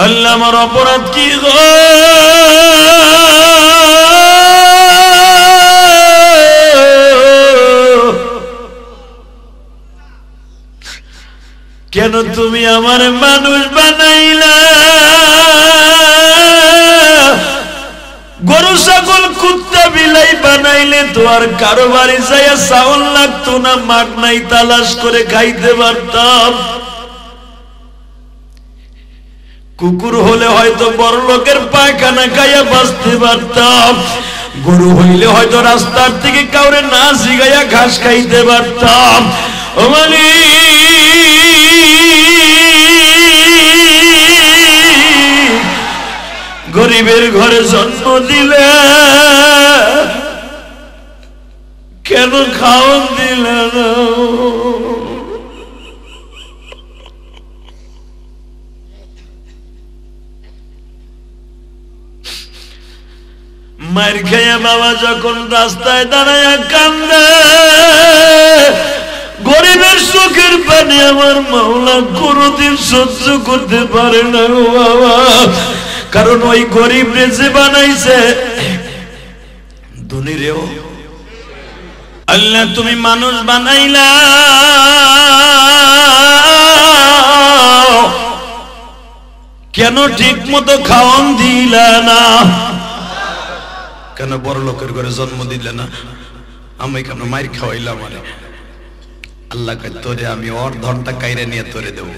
আল্লাহ আমার অপরাধ কি গো? কেন তুমি আমার মানুষ বানাইলা? গরু ছাগল কুত্তা বিলাই বানাইলে তো আর কারো বাড়ি যাইয়া চাউল লাগতো না, মাগনাই তালাশ করে খাইতে পারতাম। কুকুর হলে হয়তো বড় লোকের পায়খানা খাইয়া বাঁচতে পারতাম, গরু হইলে হয়তো রাস্তার থেকে কাউরে না জিগাইয়া ঘাস খাইতে পারতাম। ও গরিবের ঘরে জন্ম দিলে, কেন খাওয়ান দিলে না? মার খাইয়া বাবা যখন রাস্তায় দাঁড়াইয়া কান্দে, গরিবের চোখের পানি আমার মাওলা কোনদিন সহ্য করতে পারে না বাবা। কারণ ওই গরিব রে যে বানাইছে ধনী রেও আল্লাহ তুমি মানুষ বানাইলা, কেন ঠিক মতো খাওয়ান দিলা না? কেন বড় লোকের ঘরে জন্ম দিলে না? আমি কেন মাইর খাওয়াইলাম? মানে আল্লাহ কয় তোরে আমি ওর ধনটা কাইরে নিয়ে তোরে দেব,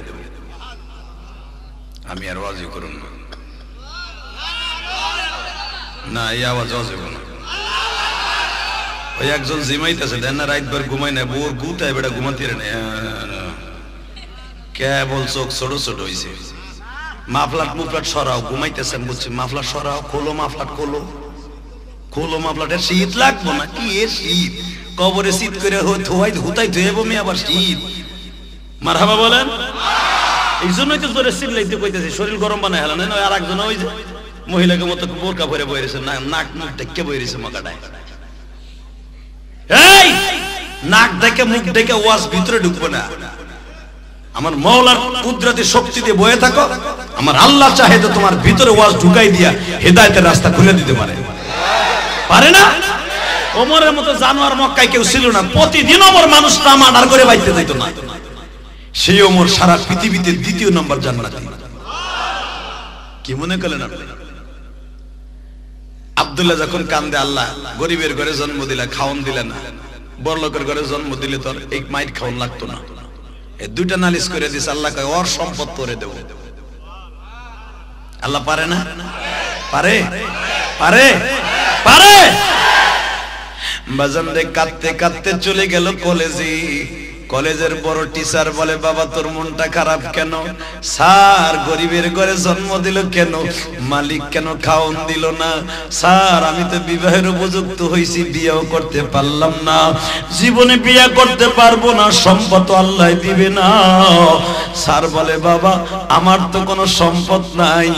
আমি আর ওয়াজি করুন না। না এই আওয়াজ অজেব না। ওই একজন জিমাইতেছে দেন না, রাতভর ঘুমাই না, বোর গুটায় বেটা ঘুমাতে রে না, কেবল চোখ ছোট ছোট হইছে। মাফলাট মুফলাট সরাও, ঘুমাইতেছেন বুঝছি, মাফলাট সরাও, খোলো মাফলাট, খোলো খোলো মাফলাট। শীত লাগবো না কি? এ শীত কবরে শীত করে হুতাই ধুয়ে বমি আবার শীত। মারহাবা বলেন। এই জন্যই তো তোরে শীত লাইতে কইতেছি, শরীর গরম বানায় হেলা না। আর একজন ওই যে মহিলাকে মতো বোরকা পরে বইরেছে, নাক মুখ ঢেকে বইরেছে মাকাটায়। এই নাক ঢেকে মুখ ঢেকে ওয়াজ ভিতরে ঢুকবো না। আমার মাওলার কুদরতি শক্তি দিয়ে বয়ে থাকো, আমার আল্লাহ চাহে তো তোমার ভিতরে ওয়াজ ঢুকাই দিয়া হেদায়েতের রাস্তা খুলে দিতে পারে। পারে না? ওমরের মতো জানোয়ার মক্কায় কেউ ছিল না, প্রতিদিন ওমর মানুষটা মার্ডার করে বাইতে যেত না। সেই ওমর সারা পৃথিবীতে দ্বিতীয় নম্বর জান্নাতি। কি মনে করলেন আপনি? আব্দুল্লাহ যখন কান্দে, আল্লাহ গরিবের ঘরে জন্ম দিলা, খাওয়ান দিলে না, বড় লোকের ঘরে জন্ম দিলে তোর এই মাইট খাওয়ান লাগতো না। এই দুইটা নালিশ করে দিস, আল্লাহ কয় ওর সম্পদ তোরে দেব। আল্লাহ পারে না? পারে পারে পারে। বাজান রে কাঁদতে কাঁদতে চলে গেল কলেজে। কলেজের বড় টিচার বলে, বাবা তোর মনটা খারাপ কেন? স্যার গরিবের ঘরে জন্ম দিল কেন? মালিক কেন খাওন দিল না? স্যার আমি তো বিবাহের উপযুক্ত হইছি, বিয়েও করতে পারলাম না, জীবনে বিয়ে করতে পারবো না, সম্পদ আল্লাহ দিবে না। স্যার বলে, বাবা আমার তো কোনো সম্পদ নাই,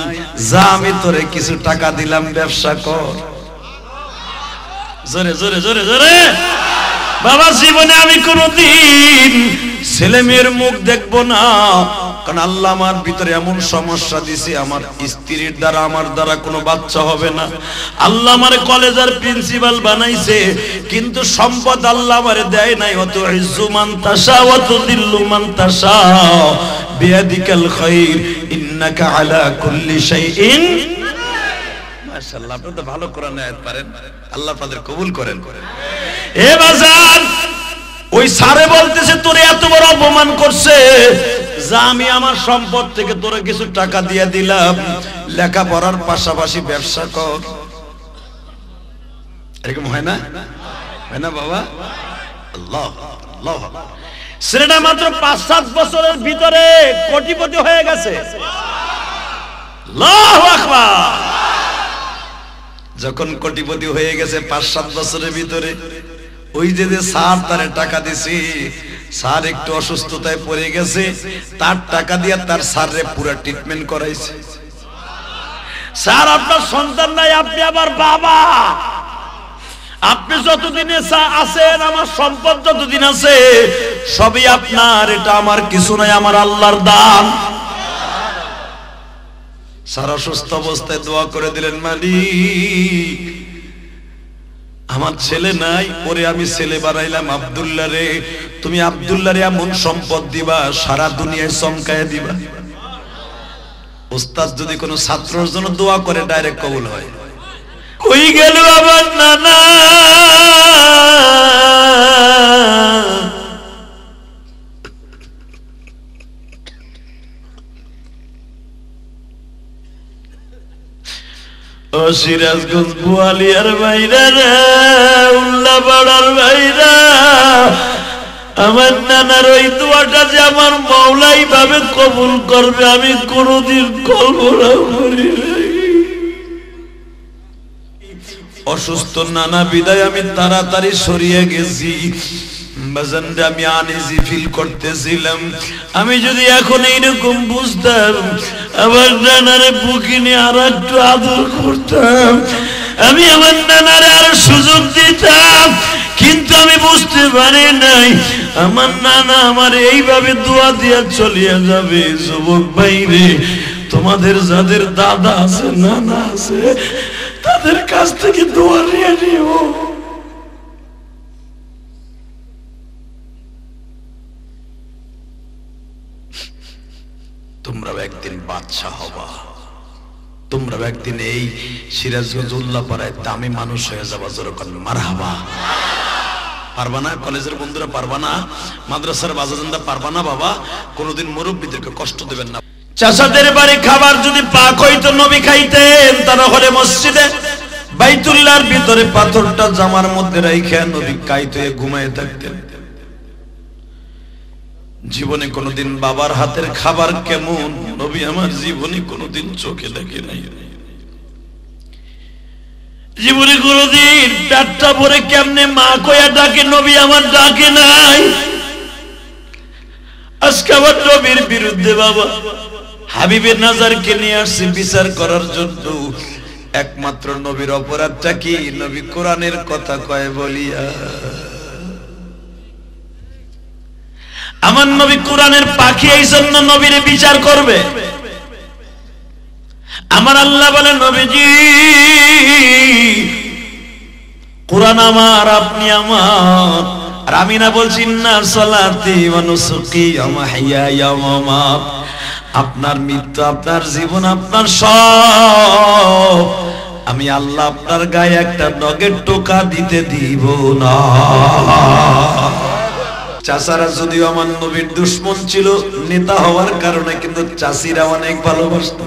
যা আমি তোরে কিছু টাকা দিলাম, ব্যবসা কর। জোরে জোরে জোরে জোরে। বাবা জীবনে আমি কোনদিন ছেলে মেয়ের মুখ দেখবো না, কারণ আল্লাহ আমার ভিতরে এমন সমস্যা দিছে, আমার স্ত্রীর দ্বারা আমার দ্বারা কোনো বাচ্চা হবে না। আল্লাহ আমার কলেজের প্রিন্সিপাল বানাইছে, কিন্তু সম্পদ আল্লাহ আমারে দেয় নাই। অত ইজ্জু মান তাশা ওয়া তুযিল্লু মান তাশা বিয়াদিকাল খায়র ইন্নাকা আলা কুল্লি শাইইন। মাশাআল্লাহ, আপনি তো ভালো কোরআন আয়াত পারেন, আল্লাহ আপনাদের কবুল করেন। এ বাজান, ওই সারে বলতেছে তোরে এত বড় অপমান করছে, যা আমি আমার সম্পদ থেকে তোরে কিছু টাকা দিয়ে দিলাম, লেখাপড়ার পাশাপাশি ব্যবসা কর। এরকম হয় না? হয় না বাবা? আল্লাহ আল্লাহ। ছেলেটা মাত্র ৫-৭ বছরের ভিতরে কোটিপতি হয়ে গেছে। আল্লাহু আকবার। যখন কোটিপতি হয়ে গেছে ৫-৭ বছরের ভিতরে, ওই যে স্যার তারে টাকা দিছে, স্যার একটু অসুস্থতায় পড়ে গেছে, তার টাকা দিয়ে তার স্যাররে পুরো ট্রিটমেন্ট করাইছে। স্যার আপনার সন্তান নাই, আপনি আবার বাবা, আপনি যতদিনে আছেন, আমার সম্পদ যতদিন আছে সবই আপনার, এটা আমার কিছু নয়, আমার আল্লাহর দান। সারা সুস্থ অবস্থায় দোয়া করে দিলেন, মালিক আমার ছেলে নাই, ওরে আমি ছেলে বানাইলাম আব্দুল্লাহ রে, তুমি আব্দুল্লাহ রে এমন সম্পদ দিবা সারা দুনিয়ায় চমকায় দিবা। উস্তাদ যদি কোনো ছাত্রের জন্য দোয়া করে ডাইরেক্ট কবুল হয়। কই গেল আমার নানা? ও সিরাজগঞ্জ বুয়ালিয়ার বাইরা রে, উল্লাপাড়ার বাইরা, আমার নানার ওই দোয়াটা যে আমার মাওলাই ভাবে কবুল করবে আমি কোনদিন কল্পনা করি নাই। অসুস্থ নানা বিদায় আমি তাড়াতাড়ি সরিয়ে গেছি। আমি আনইজি ফিল করতেছিলাম। আমি যদি এখন এইরকম বুঝতাম, আমার নানারে বুকে নিয়ে আর একটু আদর করতাম, আমি আমার নানারে আরো সুযোগ দিতাম, কিন্তু আমি বুঝতে পারি নাই আমার নানা আমার এইভাবে দোয়া দিয়া চলিয়া যাবে। যুবক ভাইরে, তোমাদের যাদের দাদা আছে নানা আছে তাদের কাছ থেকে দোয়া নিয়ে নিও। তোমরাও একদিন বাদশাহ হবা, তোমরাও একদিন এই সিরাজগঞ্জ উল্লাপাড়ায় দামি মানুষ হয়ে যাবা। যেরকম মারহাবা। পারবা না? কলেজের বন্ধুরা পারবা না? মাদ্রাসার বাজারদাররা পারবা না? বাবা কোনোদিন মুরব্বীদেরকে কষ্ট দেবেন না। চাচাদের বাড়ি খাবার যদি পাক হইতো নবী খাইতেন, তারা হলে মসজিদে বাইতুল্লাহর ভিতরে পাথরটা জামার মধ্যে রাইখা নবী কাইতে ঘুমায় থাকতেন। জীবনে কোনোদিন বাবার হাতের খাবার কেমন নবী আমার জীবনে কোনোদিন চোখে দেখে নাই। জীবনে কোনোদিন পেটটা ভরে কেমনে মা কয়া ডাকে নবী আমার ডাকে নাই। আজকে আবার নবীর বিরুদ্ধে বাবা হাবিবে নাজারকে নিয়ে আসছে বিচার করার জন্য। একমাত্র নবীর অপরাধটা কি? নবী কোরআনের কথা কয় বলিয়া। আমার নবী কোরআনের পাখি, এই জন্য নবীরে বিচার করবে। আমার আল্লাহ বলে, নবীজি কোরআন আমার, আপনি আমার। আর আমি না বলছি না সালাতি ওয়া নুসুকি ওয়া মাহইয়ায়া ওয়া মামাত, আপনার মৃত্যু, আপনার জীবন, আপনার সব আমি আল্লাহ আপনার গায়ে একটা নগের টোকা দিতে দিব না। চাচারা যদিও আমার নবীর দুশমন ছিল নেতা হওয়ার কারণে, কিন্তু চাচিরা অনেক ভালোবাসত।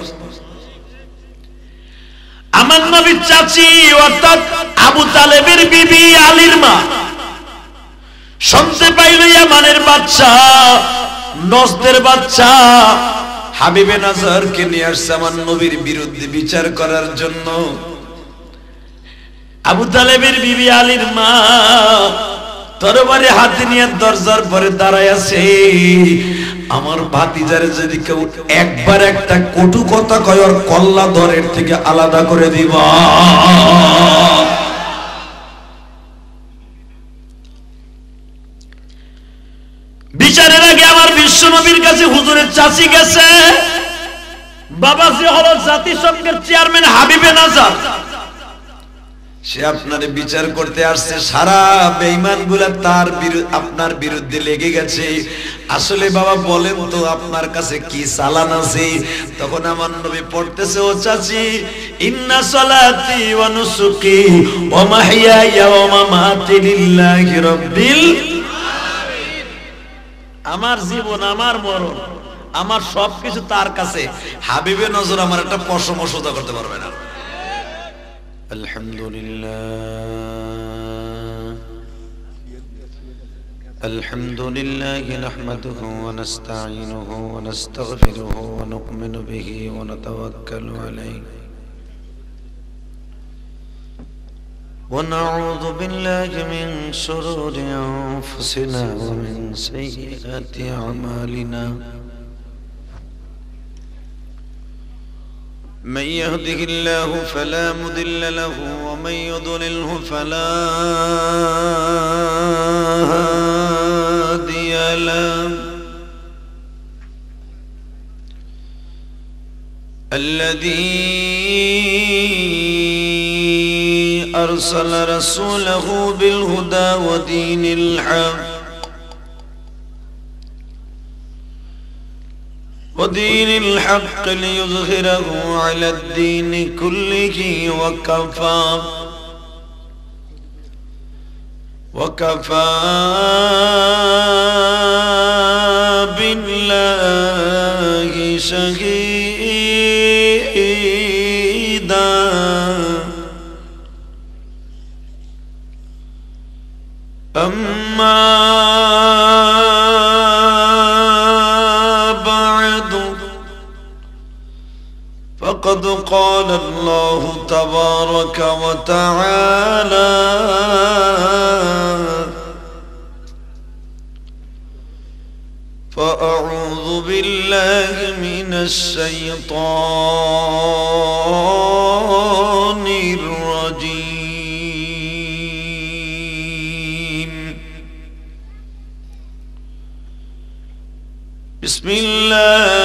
আমার নবীর চাচি অর্থাৎ আবু তালেবের বিবি আলীর মা শুনতে পাইল ইয়ামানের বাদশা নজদের বাদশা হাবিবে নাজারকে নিয়ে আসছে আমার নবীর বিরুদ্ধে বিচার করার জন্য। আবু তালেবের বিবি আলীর মা তরবারি হাতে নিয়ে দরজার পরে দাঁড়ায় আছে। আমার ভাতিজারে যদি কেউ একবার একটা কটু কথা কয়, ওর কল্লা ধরের থেকে আলাদা করে দিব। বিচারের আগে আমার বিশ্ব নবীর কাছে হুজুরের চাচি গেছে। বাবাজি হলো জাতিসংঘের চেয়ারম্যান হাবিবে নাজার, সে আপনারে বিচার করতে আসছে। সারা বেঈমান গুলা তার আপনার বিরুদ্ধে লেগে গেছে। আসলে বাবা বলেন তো আপনার কাছে কি চালান আছে? তখন আমার নবী পড়তেছে, ও চাচি, ইন্না সালাতি ওয়া নুসুকি ওয়া মাহইয়ায়া ওয়া মামাতি লিল্লাহি রাব্বিল আলামিন। আমার জীবন, আমার মরণ, আমার সবকিছু তার কাছে। হাবিবে নজর আমার একটা পশম সোজা করতে পারবে না। الحمد لله نحمده ونستعينه ونستغفره ونؤمن به ونتوكل عليه ونعوذ بالله من شرور أنفسنا ومن سيئات أعمالنا من يهده الله فلا مضل له ومن يضلله فلا هادي له الذي أرسل رسوله بالهدى ودين الحق ليظهره على الدين كله وكفى بالله شهيدا أما بعد فقد قال الله تبارك وتعالى فأعوذ بالله من الشيطان الرجيم بسم الله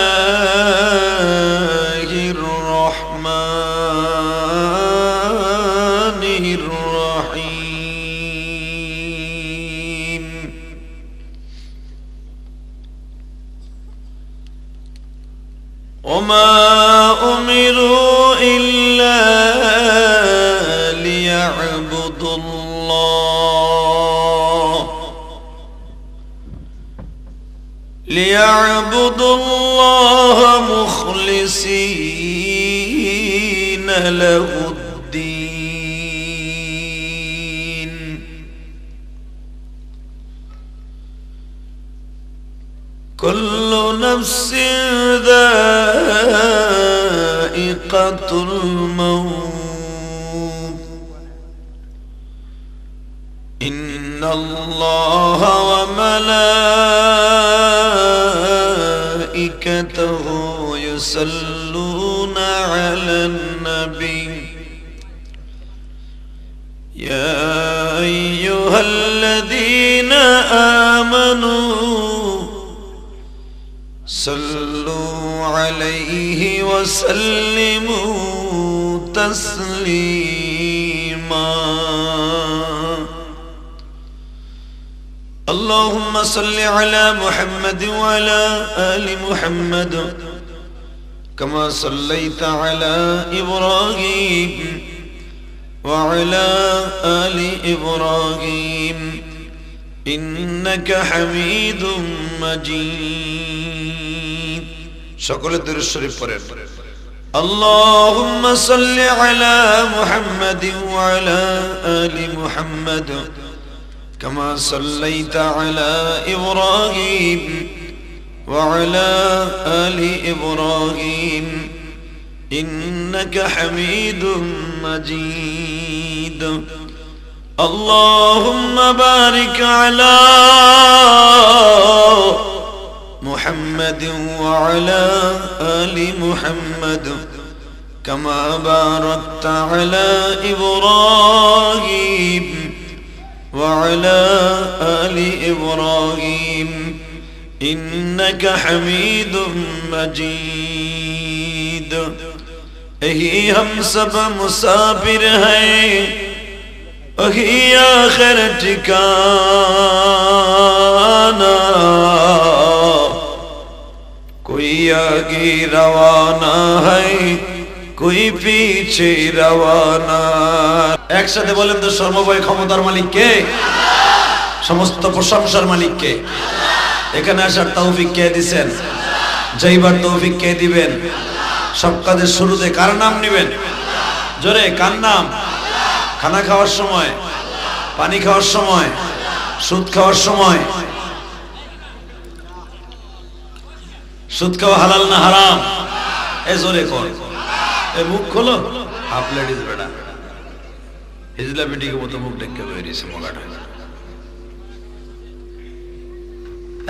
الرحمن الرحيم وما أمروا إلا ليعبدوا الله مخلصين له الدين كل نفس ذائقة الموت إن الله وملائكته يصلون على النبي يا أيها الذين آمنوا صلوا عليه وسلموا تسليما اللهم صل على محمد وعلى آل محمد كما صليت على إبراهيم وعلى آل إبراهيم إنك حميد مجيد شكرا درود الشريف পড়েন اللهم صل على محمد وعلى آل محمد كما صليت على إبراهيم وعلى آل إبراهيم إنك حميد مجيد اللهم بارك على محمد وعلى آل محمد كما باركت على إبراهيم وعلى آل إبراهيم إنك حميد مجيد यही हम सब मुसाफिर हैं वही आखिर ठिकाना कोई आगे रवाना है कोई पीछे रवाना एक साथे बोलें तो सर्वभय क्षमतार मालिक के समस्त प्रशंसार मालिक के এখানে আসার তৌফিক কে দিবেন যাইবার তৌফিক কে দিবেন সব কাজের শুরুতে কার নাম নেবেন জোরে কার নাম খানা খাওয়ার সময় পানি খাওয়ার সময় সুদ খাওয়ার সময় সুদ খাওয়া হালাল না হারাম এ জোরে কর এ মুখ খোলো হাফ লেডিস বেটা হিজলা বেটিকে মতো মুখ ঢেকে বেরিয়েছে মগাটা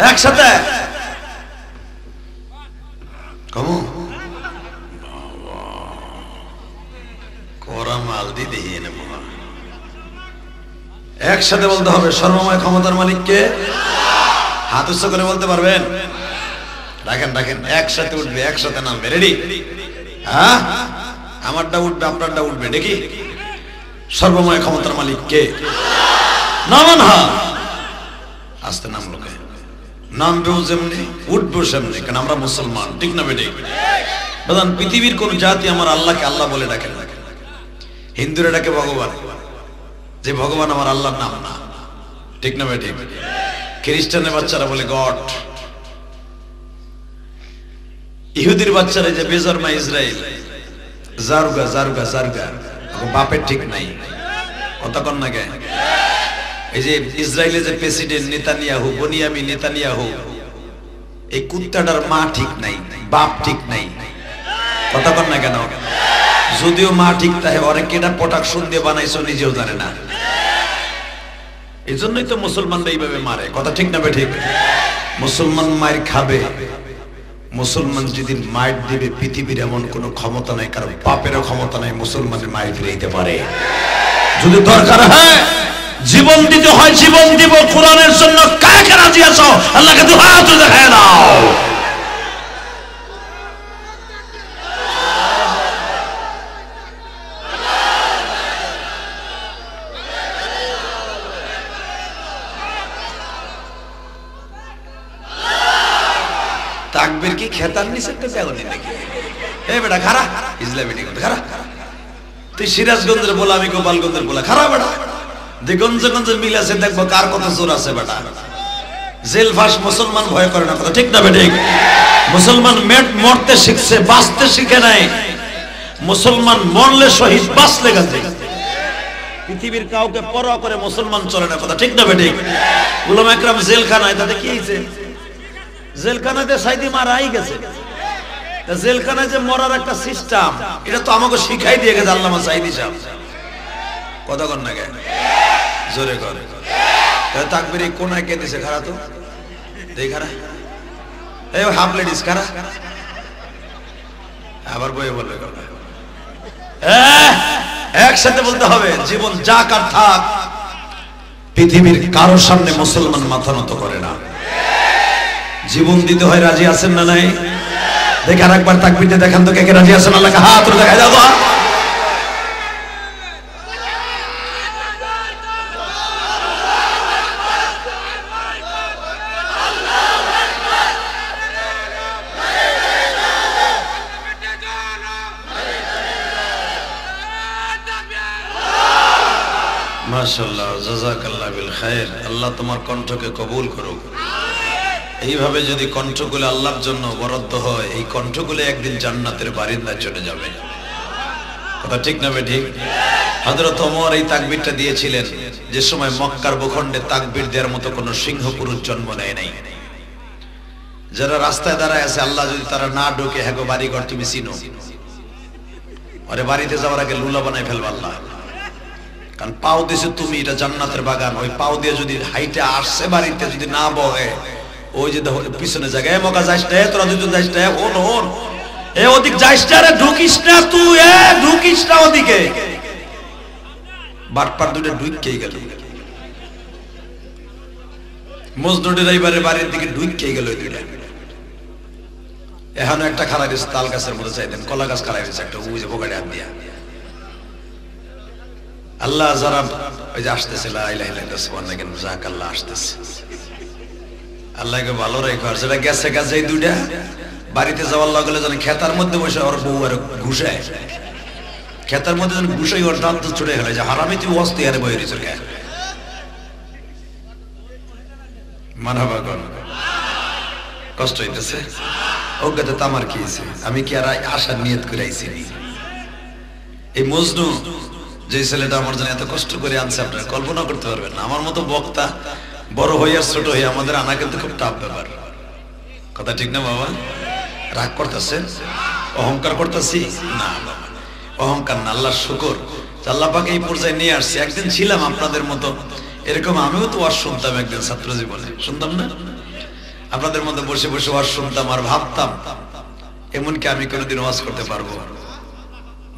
একসাথে কমো কোরা মাল দি দিয়ে নেব একসাথে বলতে হবে সর্বময় ক্ষমতার মালিক কে হাত উচ্চ করে বলতে পারবেন রাখেন রাখেন একসাথে উঠবে একসাথে নামবে রেডি হ্যাঁ, আমারটা উঠবে, আপনারটা উঠবে, দেখি সর্বময় ক্ষমতার মালিক কে? নামান হা আস্তে নামলো কে? নামবেও যেমনি, উঠবেও সেমনি, কারণ আমরা মুসলমান, ঠিক না বেটে? প্রধান পৃথিবীর কোন জাতি আমার আল্লাহকে আল্লাহ বলে ডাকে না। হিন্দুরা ডাকে ভগবান, যে ভগবান আমার আল্লাহর নাম না, ঠিক না বেটে? খ্রিস্টানের বাচ্চারা বলে গড, ইহুদির বাচ্চারা যে বেজরমা ইসরায়েল, জারুগা জারুগা জারুগা, বাপের ঠিক নাই, কতক্ষণ না গে? এই যে ইসরায়েলের যে প্রেসিডেন্ট নেতানিয়াহু, বনিয়ামিন নেতানিয়াহু, এই কুত্তাটার মা ঠিক নাই, বাপ ঠিক নাই, কতক্ষণ না কেন? যদিও মা ঠিক থাকে, ওরে কেটা প্রোডাকশন দিয়ে বানাইছো নিজেও জানে না। এই জন্যই তো মুসলমানরা এইভাবে মারে, কথা ঠিক না বে ঠিক? মুসলমান মায়ের খাবে, মুসলমান যদি মায়ের দিবে, পৃথিবীর এমন কোন ক্ষমতা নাই, কারণ বাপেরও ক্ষমতা নাই মুসলমানের মায়ের ফিরে দিতে পারে। যদি দরকার হয় জীবন দিতে হয় জীবন দিব, কোরআনের জন্য কাকে রাজি আছো? আল্লাহকে দু হাত দেখায় দাও। তাকবীর কি খেতার নিচে তো জাগনি নাকি? এ বেটা খারা, ইসলামী ঠিক খারা, তুই সিরাজগঞ্জের বলা, আমি গোপালগঞ্জের বলা, খারা বেটা, দিগঞ্জ গঞ্জের মিল আছে, দেখবো কার কত জোর আছে বেটা। জেল ফাঁস মুসলমান ভয় করে না, কথা ঠিক না বেটা? মুসলমান মরতে শিখছে, বাঁচতে শিখে নাই। মুসলমান মরলে শহীদ, বাঁচলে গেছে। পৃথিবীর কাউকে পরোয়া করে মুসলমান চলে না, কথা ঠিক না বেটা? উলামা একরাম জেলখানায়, তাতে কি হয়েছে? জেলখানাতে সাইদি মারাই গেছে। জেলখানায় যে মরার একটা সিস্টেম, এটা তো আমাকে শিখাই দিয়ে গেছে আল্লামা সাইদি সাহেব, কথা কর না গে? জোরে করে তাকবীর কোনায় কে দিছে? খারা তো দেখ, খারা এই হাফ লেডিস খারা, আবার বইয়ে বলবে একসাথে বলতে হবে, জীবন যাক আর থাক, পৃথিবীর কারোর সামনে মুসলমান মাথা নত করে না। জীবন দিতে হয়, রাজি আছেন না নাই? দেখে আর একবার তাকবীরতে দেখান তো কে কে রাজি আছেন, আল্লাহকে হাত তুলে দেখা যাও। মাশাআল্লাহ, জাযাকাল্লাহ বিল খায়র। আল্লাহ তোমার কণ্ঠকে কবুল করুক। এইভাবে যদি কণ্ঠগুলো আল্লাহর জন্য বরাদ্দ হয়, এই কণ্ঠগুলো একদিন জান্নাতের বারিন্দায় চলে যাবে, কথা ঠিক না বে ঠিক? হযরত ওমর এই তাকবীরটা দিয়েছিলেন যে সময় মক্কার ভূখণ্ডে তাকবীর দেওয়ার মতো কোনো সিংহ পুরুষ জন্ম নেয় নাই। যারা রাস্তায় দাঁড়ায় আছে, আল্লাহ যদি তারা না ঢোকে, হ্যাঁ গো বাড়িঘর তুমি চিনো, আরে বাড়িতে যাওয়ার আগে লুলা বানাই ফেলবা আল্লাহ, কারণ পাও দিয়েছে তুমি, এটা জান্নাতের বাগান। ওই পাও দিয়ে যদি হাইটে আসছে বাড়িতে, যদি না বহে, ওই যে পিছনে জায়গায় মকা যাইস না, তোরা দুজন যাইস না, ওন ওন এ ওদিক যাইস না, রে ঢুকিস না তুই, এ ঢুকিস না ওদিকে। বাটপার দুটো ঢুকেই গেল, মজনুরের এইবারে বাড়ির দিকে ঢুকেই গেল দুইটা। এখন একটা খাড়া গেছে তাল গাছের মধ্যে, চাইতেন কলা গাছ খাড়া গেছে একটা, ওই যে বোকাটে হাত দিয়া। আল্লাহ যারা ওই যে আসতেছে, লা ইলাহা ইল্লাল্লাহ সুবহানাল্লাহ, যাক আল্লাহ আসতেছে, আল্লাহকে ভালো রেখো। আর যেটা গেছে গেছে এই দুইটা বাড়িতে যাওয়ার লাগলে যেন খেতার মধ্যে বসে ওর বউ আর ঘুষায়, খেতার মধ্যে যেন ঘুষাই ওর দাঁত ছুটে গেলে, যে হারামি তুই অস্তি আরে বই রেছে কে মানবা কোন কষ্ট হইতেছে। ওকে তো আমার কি হয়েছে, আমি কি আর আশার নিয়ত করে আইছি? এই মজনু যে ছেলেটা আমার জন্য এত কষ্ট করে আনছে, আপনারা কল্পনা করতে পারবেন না। আমার মতো বক্তা বড় হই আর ছোট হই, আমাদের আনা কিন্তু খুব টাফ ব্যাপার, কথা ঠিক না বাবা? রাগ করতেছে, অহংকার করতেছি না, অহংকার না, আল্লাহর শুকর আল্লাহ পাক এই পর্যায়ে নিয়ে আসছে। একদিন ছিলাম আপনাদের মতো এরকম, আমিও তো ওয়াজ শুনতাম একদিন ছাত্র জীবনে, শুনতাম না? আপনাদের মধ্যে বসে বসে ওয়াজ শুনতাম আর ভাবতাম, এমনকি আমি কোনোদিন ওয়াজ করতে পারবো,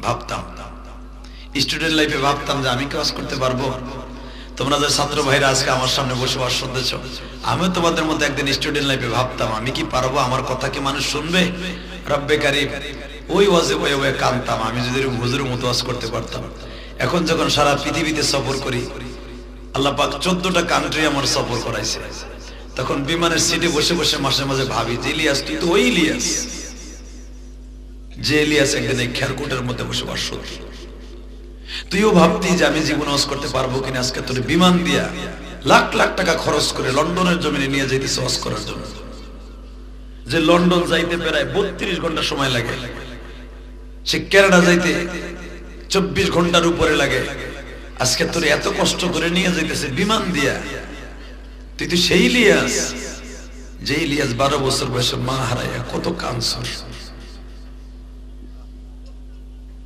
ভাবতাম। স্টুডেন্ট লাইফে ভাবতাম যে আমি কি ওয়াজ করতে পারবো। তোমরা যে ছাত্র ভাইরা আজকে আমার সামনে বসে ওয়াজ শুনতেছো, আমিও তোমাদের মধ্যে একদিন স্টুডেন্ট লাইফে ভাবতাম আমি কি পারবো, আমার কথা কি মানুষ শুনবে? রব্বে কারীম ওই ওয়াজে বয়ে বয়ে কাঁদতাম, আমি যদি হুজুরের মতো ওয়াজ করতে পারতাম। এখন যখন সারা পৃথিবীতে সফর করি, আল্লাহ পাক 14টা কান্ট্রি আমার সফর করাইছে, তখন বিমানের সিটে বসে বসে মাঝে মাঝে ভাবি যে ইলিয়াস, তুই তো ওই ইলিয়াস যে ইলিয়াস একদিন এই খেরকুটের মধ্যে বসে বাস করত। তুইও ভাবতি যে আমি জীবন ওয়াজ করতে পারবো কিনা, আজকে তোর বিমান দিয়া লাখ লাখ টাকা খরচ করে লন্ডনের জমিনে নিয়ে যাইতেছে ওয়াজ করার জন্য, যে লন্ডন যাইতে প্রায় 32 ঘন্টা সময় লাগে, সে কানাডা যাইতে 24 ঘন্টার উপরে লাগে। আজকে তোর এত কষ্ট করে নিয়ে যাইতেছে বিমান দিয়া। তুই তো সেই ইলিয়াস যে ইলিয়াস 12 বছর বয়সে মা হারাইয়া কত কাঁদছস,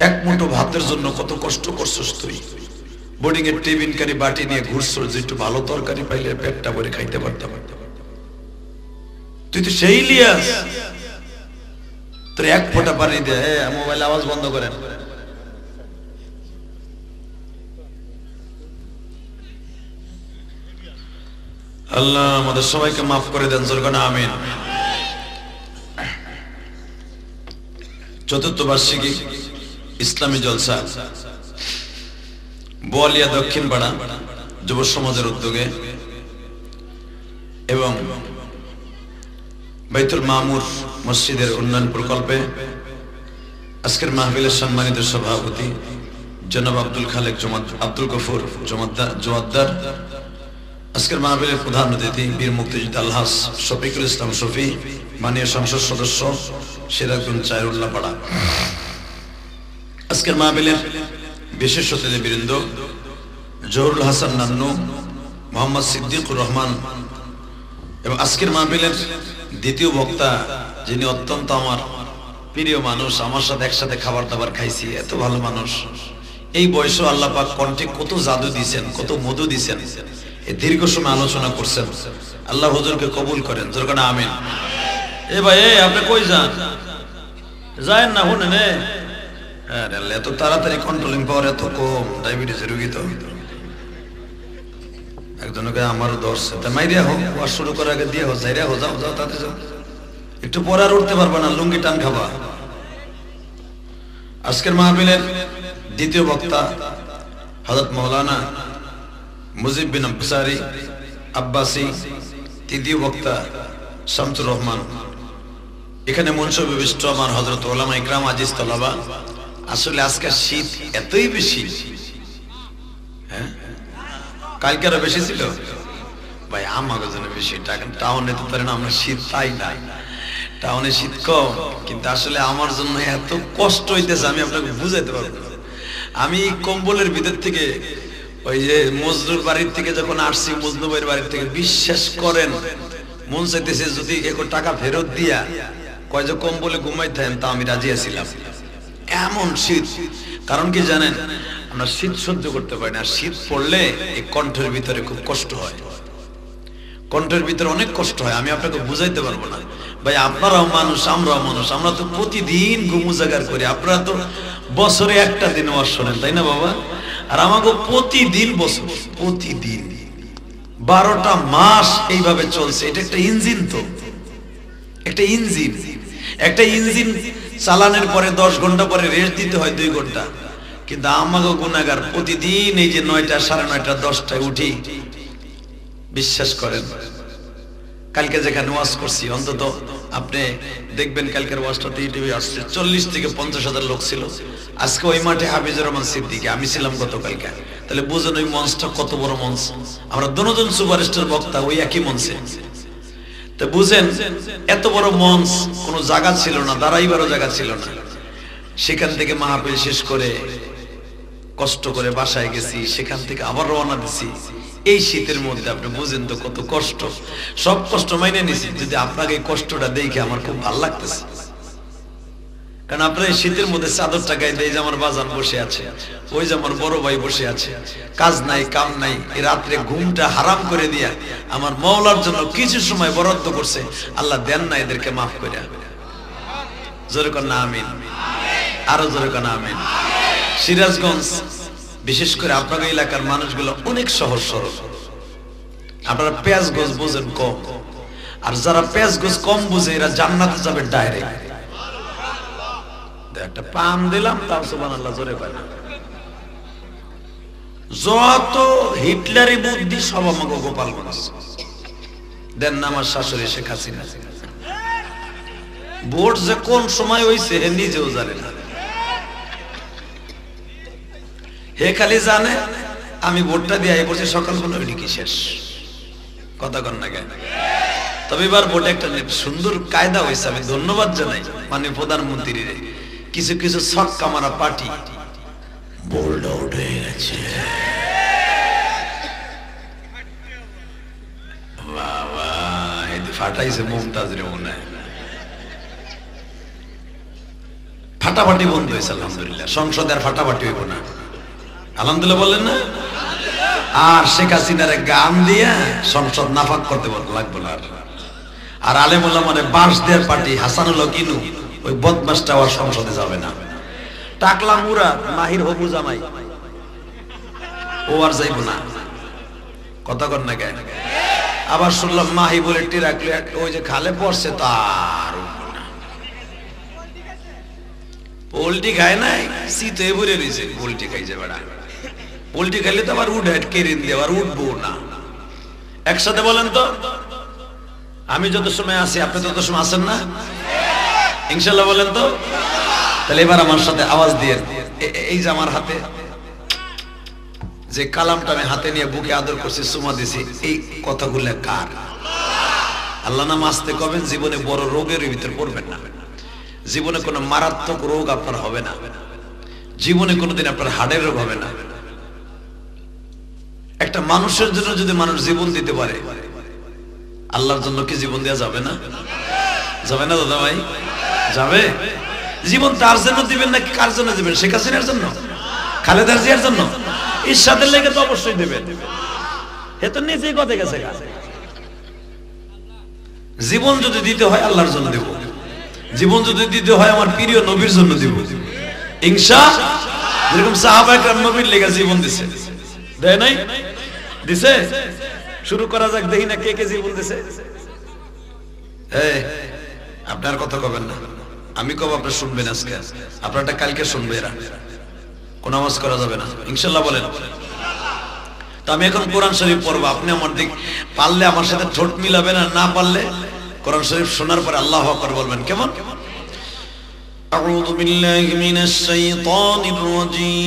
এক মুঠো ভাতের জন্য কত কষ্ট করছস। তুই বোর্ডিং এর টিফিন কারি বাটি নিয়ে ঘুরছস, যে একটু ভালো তরকারি পাইলে পেটটা ভরে খাইতে পারতাম। তুই তো সেই ইলিয়াস, তোর এক ফোঁটা পানি দে। মোবাইল আওয়াজ বন্ধ করেন। আল্লাহ আমাদের সবাইকে মাফ করে দেন, জোরে আমিন। চতুর্থ বার্ষিকী ইসলামী জলসা বোয়ালিয়া দক্ষিণ পাড়া যুব সমাজের উদ্যোগে এবং বাইতুল মামুর মসজিদের উন্নয়ন প্রকল্পে আজকের মাহফিলের সম্মানিত সভাপতি জনাব আব্দুল খালেক আব্দুল গফুর জোয়াদ্দার, আজকের মাহফিলের প্রধান অতিথি বীর মুক্তিযোদ্ধা আলহাজ শফিকুল ইসলাম শফি, মাননীয় সংসদ সদস্য সিরাজগঞ্জ চায়রুল্লাহ পাড়া, আজকের মাহফিলের বিশেষ অতিথিবৃন্দ জহুরুল হাসান নান্নু, মোহাম্মদ সিদ্দিকুর রহমান, এবং আজকের মাহফিলের দ্বিতীয় বক্তা যিনি অত্যন্ত আমার প্রিয় মানুষ, আমার সাথে একসাথে খাবার দাবার খাইছি, এত ভালো মানুষ। এই বয়সে আল্লাহ পাক কণ্ঠে কত জাদু দিছেন, কত মধু দিছেন, এই দীর্ঘ সময় আলোচনা করছেন। আল্লাহ হুজুরকে কবুল করেন, জোরে আমিন। এ ভাই আপনি কই যান? যায়েন না, শুনেন এত তাড়াতাড়ি কন্ট্রোলিং পাওয়ার এত কম, ডায়াবেটিসের রোগী তো। একজনকে আমারও ধরছে, তা মাইরিয়া হোক, ওয়াশ শুরু করার আগে দিয়ে হোক, যাইরা হো, যাও যাও তাতে যাও, একটু পরে আর উঠতে পারবা না, লুঙ্গি টান খাবা। আজকের মাহফিলের দ্বিতীয় বক্তা হযরত মাওলানা মুজিব বিন আনসারী আব্বাসী, তৃতীয় বক্তা শামসুর রহমান। এখানে মঞ্চ বিশিষ্ট আমার হযরত উলামা ইকরাম আজিজ তলাবা। আসলে আজকে শীত এতই বেশি, হ্যাঁ কালকে আরো বেশি ছিল ভাই, আমাদের জন্য বেশি। টাউনে তো পারে না, আমরা শীত পাই না, টাউনে শীত কম, কিন্তু আসলে আমার জন্য এত কষ্ট হইতেছে আমি আপনাকে বুঝাইতে পারবো না। আমি কম্বলের ভিতর থেকে ওই যে মজনুর বাড়ির থেকে যখন আসছি, মজনু ভাইয়ের বাড়ির থেকে, বিশ্বাস করেন মন চাইতেছে যদি 1 টাকা ফেরত দিয়া কয় যে কম্বলে ঘুমাইতেন তা আমি রাজি আছিলাম। এমন শীত, কারণ কি জানেন, আমরা শীত সহ্য করতে পারি না। শীত পড়লে এই কণ্ঠের ভিতরে খুব কষ্ট হয়, কণ্ঠের ভিতরে অনেক কষ্ট হয়, আমি আপনাকে বুঝাইতে পারবো না। ভাই আপনারাও মানুষ, আমরাও মানুষ, আমরা তো প্রতিদিন ঘুমু জাগার করি, আপনারা তো বছরে একটা দিন ওয়াজ শোনেন, তাই না বাবা? আর আমাকে প্রতিদিন, বছর প্রতিদিন 12টা মাস এইভাবে চলছে। এটা একটা ইঞ্জিন, তো একটা ইঞ্জিন, একটা ইঞ্জিন চালানোর পরে 10 ঘন্টা পরে রেস্ট দিতে হয় 2 ঘন্টা। কিন্তু আমাকে গুনাহগার প্রতিদিন এই যে 9টা, 9:30, 10টায় উঠি, বিশ্বাস করেন কালকে যেখানে ওয়াজ করছি, অন্তত আপনি দেখবেন কালকের ওয়াজটাতে টিভি আসছে 40 থেকে 50,000 লোক ছিল। আজকে ওই মাঠে হাফিজুর রহমান সিদ্দিকী, আমি ছিলাম গতকালকে। তাহলে বুঝুন ওই মঞ্চটা কত বড় মঞ্চ। আমরা দুজন সুপারস্টার বক্তা ওই একই মঞ্চে, তো বুঝেন এত বড় মঞ্চ, কোনো জায়গা ছিল না, দাঁড়াইবারও জায়গা ছিল না। সেখান থেকে মাহফিল শেষ করে কষ্ট করে বাসায় গেছি, সেখান থেকে আবার রওনা দিছি। এই শীতের মধ্যে আপনি বুঝেন তো কত কষ্ট। সব কষ্ট মাইনে নিছি, যদি আপনাকে এই কষ্টটা দেখে আমার খুব ভালো লাগতেছে। কারণ আপনার এই শীতের মধ্যে চাদরটা গায়ে দিয়ে যে আমার বাজান বসে আছে, ওই যে আমার বড় ভাই বসে আছে, কাজ নাই কাম নাই, এই রাত্রে ঘুমটা হারাম করে দিয়া আমার মাওলার জন্য কিছু সময় বরাদ্দ করছে। আল্লাহ দেন না এদেরকে মাফ করে। জোরে কর না আমিন, আরো জোরে কর না আমিন। সিরাজগঞ্জ বিশেষ করে আপনার এলাকার মানুষগুলো অনেক সহজ সরল, আপনারা পেঁয়াজ গোছ বুঝেন কম, আর যারা পেঁয়াজ গোছ কম বুঝে এরা জান্নাতে যাবে ডাইরেক্ট। একটা পান দিলাম, তাও সুবহানাল্লাহ জোরে পায় না। যত হিটলারি বুদ্ধি সব আমাকে গোপালগঞ্জ দেন না। আমার শাশুড়ি শেখ হাসিনা ভোট যে কোন সময় হইছে হে নিজেও জানে না। হে খালি জানে আমি ভোটটা দিয়ে বলছি সকালবেলা ওইটি কি শেষ কথা কন না কেন। তবে এবার ভোটে একটা সুন্দর কায়দা হয়েছে, আমি ধন্যবাদ জানাই মাননীয় প্রধানমন্ত্রী। কিছু কিছু ছক্কা মারা পার্টি বোল্ড আউট হয়ে গেছে। বাবা ফাটাইছে মুমতাজ রে মনে হয়। ফাটাফাটি বন্ধ হয়েছে আলহামদুলিল্লাহ। সংসদে আর ফাটাফাটি হইব না আলহামদুলিল্লাহ বলেন না। আর শেখ হাসিনার গান দিয়া সংসদ নাফাক করতে লাগবো না। আর আলেমুল্লাহ মানে বাঁশ দেয়ার পার্টি হাসানুল কিনু ওই বদমাসটা আর সংসদে যাবে না। টাকলা মুরা মাহির হবু জামাই ও আর যাইব না কথা কর না কেন। আবার শুনলাম মাহি বলে টিরাকলে ওই যে খালে পড়ছে তার পোল্ট্রি খায় নাই শীতে ভরে রয়েছে। পোল্ট্রি খাইছে বেড়া, পোল্ট্রি খাইলে তো আবার উঠে কেরিন দিয়ে আবার উঠবো না। একসাথে বলেন তো, আমি যত সময় আছি আপনি তত সময় আছেন না ইনশাল্লাহ বলেন তো। তাহলে এবার আমার সাথে আওয়াজ দিয়ে, এই যে আমার হাতে যে কালামটা আমি হাতে নিয়ে বুকে আদর করছি চুমা দিছি, এই কথাগুলো কার? আল্লাহ নাম আসতে কবেন। জীবনে বড় রোগের ভিতর পড়বেন না, জীবনে কোনো মারাত্মক রোগ আপনার হবে না, জীবনে কোনোদিন আপনার হার্টের রোগ হবে না। একটা মানুষের জন্য যদি মানুষ জীবন দিতে পারে, আল্লাহর জন্য কি জীবন দেওয়া যাবে না? যাবে না দাদা ভাই? যাবে। জীবন তার জন্য দিবেন নাকি কার জন্য দিবেন? শেখ হাসিনার জন্য, খালেদা জিয়ার জন্য? ইরশাদের লেগে তো অবশ্যই দেবেন। হে তো নিজেই কথা গেছে। জীবন যদি দিতে হয় আল্লাহর জন্য দেব, জীবন যদি দিতে হয় আমার প্রিয় নবীর জন্য দিব ইনশাআল্লাহ। যেরকম সাহাবায়ে কেরাম নবীর লেগে জীবন দিছে, দেয় নাই? দিছে। শুরু করা যাক, দেখি না কে কে জীবন দিছে। এই আপনার কথা কবেন না, আমি কব আপনি শুনবেন। আজকে আপনারটা কালকে শুনবে এরা। কোন নামাজ করা যাবে না ইনশাআল্লাহ বলেন। তো আমি এখন কোরআন শরীফ পড়ব, আপনি আমার দিক পারলে আমার সাথে ঠোঁট মিলাবেন, আর না পারলে কোরআন শরীফ শোনার পরে আল্লাহু আকবার বলবেন। কেমন? আউযু বিল্লাহি মিনাশ শাইতানির রাজীম।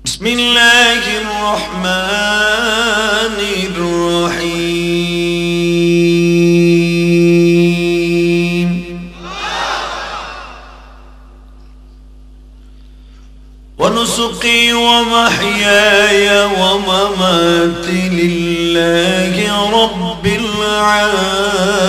বিসমিল্লাহির রহমানির রহিম। ونسقي ومحياي ومماتي لله رب العالمين.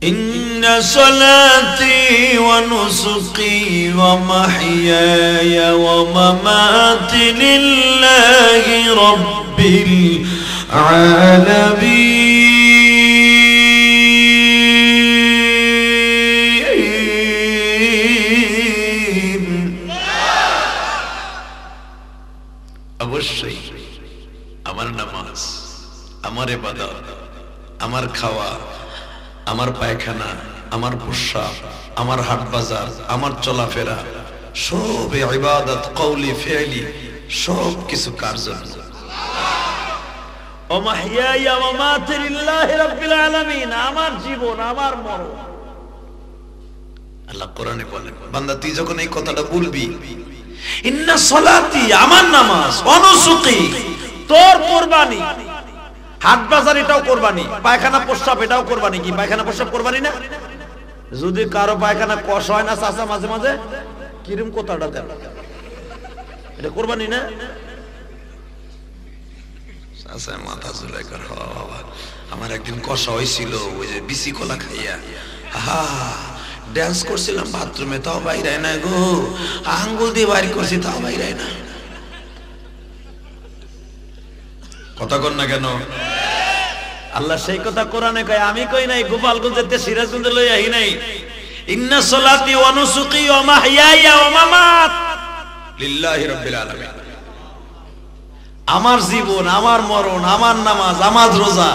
إن صلاتي ونسقي ومحياي ومماتي لله رب العالمين. অবশ্যই আমার নামাজ, আমার ইবাদত, আমার খাওয়া, আমার পায়খানা, আমার প্রস্রাব, আমার হাট বাজার, আমার চলাফেরা সব ইবাদত কওলি ফি'লি সব কিছু কার জন্য? ও মাহইয়া ওয়া মামাতি লিল্লাহি রাব্বিল আলামিন। আমার জীবন, আমার মরণ আল্লাহ কোরআনে বলেন। বান্দা তুই যখন এই কথাটা বলবি, ইন্না সলাতি আমার নামাজ, অনুসুকি তোর কুরবানি, হাট বাজার এটাও কুরবানি, পায়খানা প্রস্রাব এটাও কুরবানি। কি পায়খানা প্রস্রাব কুরবানি না? যদি কারো পায়খানা কষ হয় না চাচা মাঝে মাঝে, কিরম কথাটা দেন, এটা কুরবানি না? চাচা মাথা ঝুলাই কর। বাবা আমার একদিন কষা হয়েছিল ওই যে বিসি কলা খাইয়া, আহা ড্যান্স করছিলাম বাথরুমে, তাও বাইরে না গো, আঙ্গুল দিয়ে বাইর করছি তাও বাইরে না। কথা কর না কেন? আল্লাহ সেই কথা কোরআনে কয়, আমি কই নাই, গোপালগঞ্জের সিরাজগঞ্জে লই আহি নাই। ইন্না সলাতি ওয়া নুসুকি ওয়া মাহইয়ায়া ওয়া মামাত লিল্লাহি রাব্বিল আলামিন। আমার জীবন, আমার মরণ, আমার নামাজ, আমার রোজা,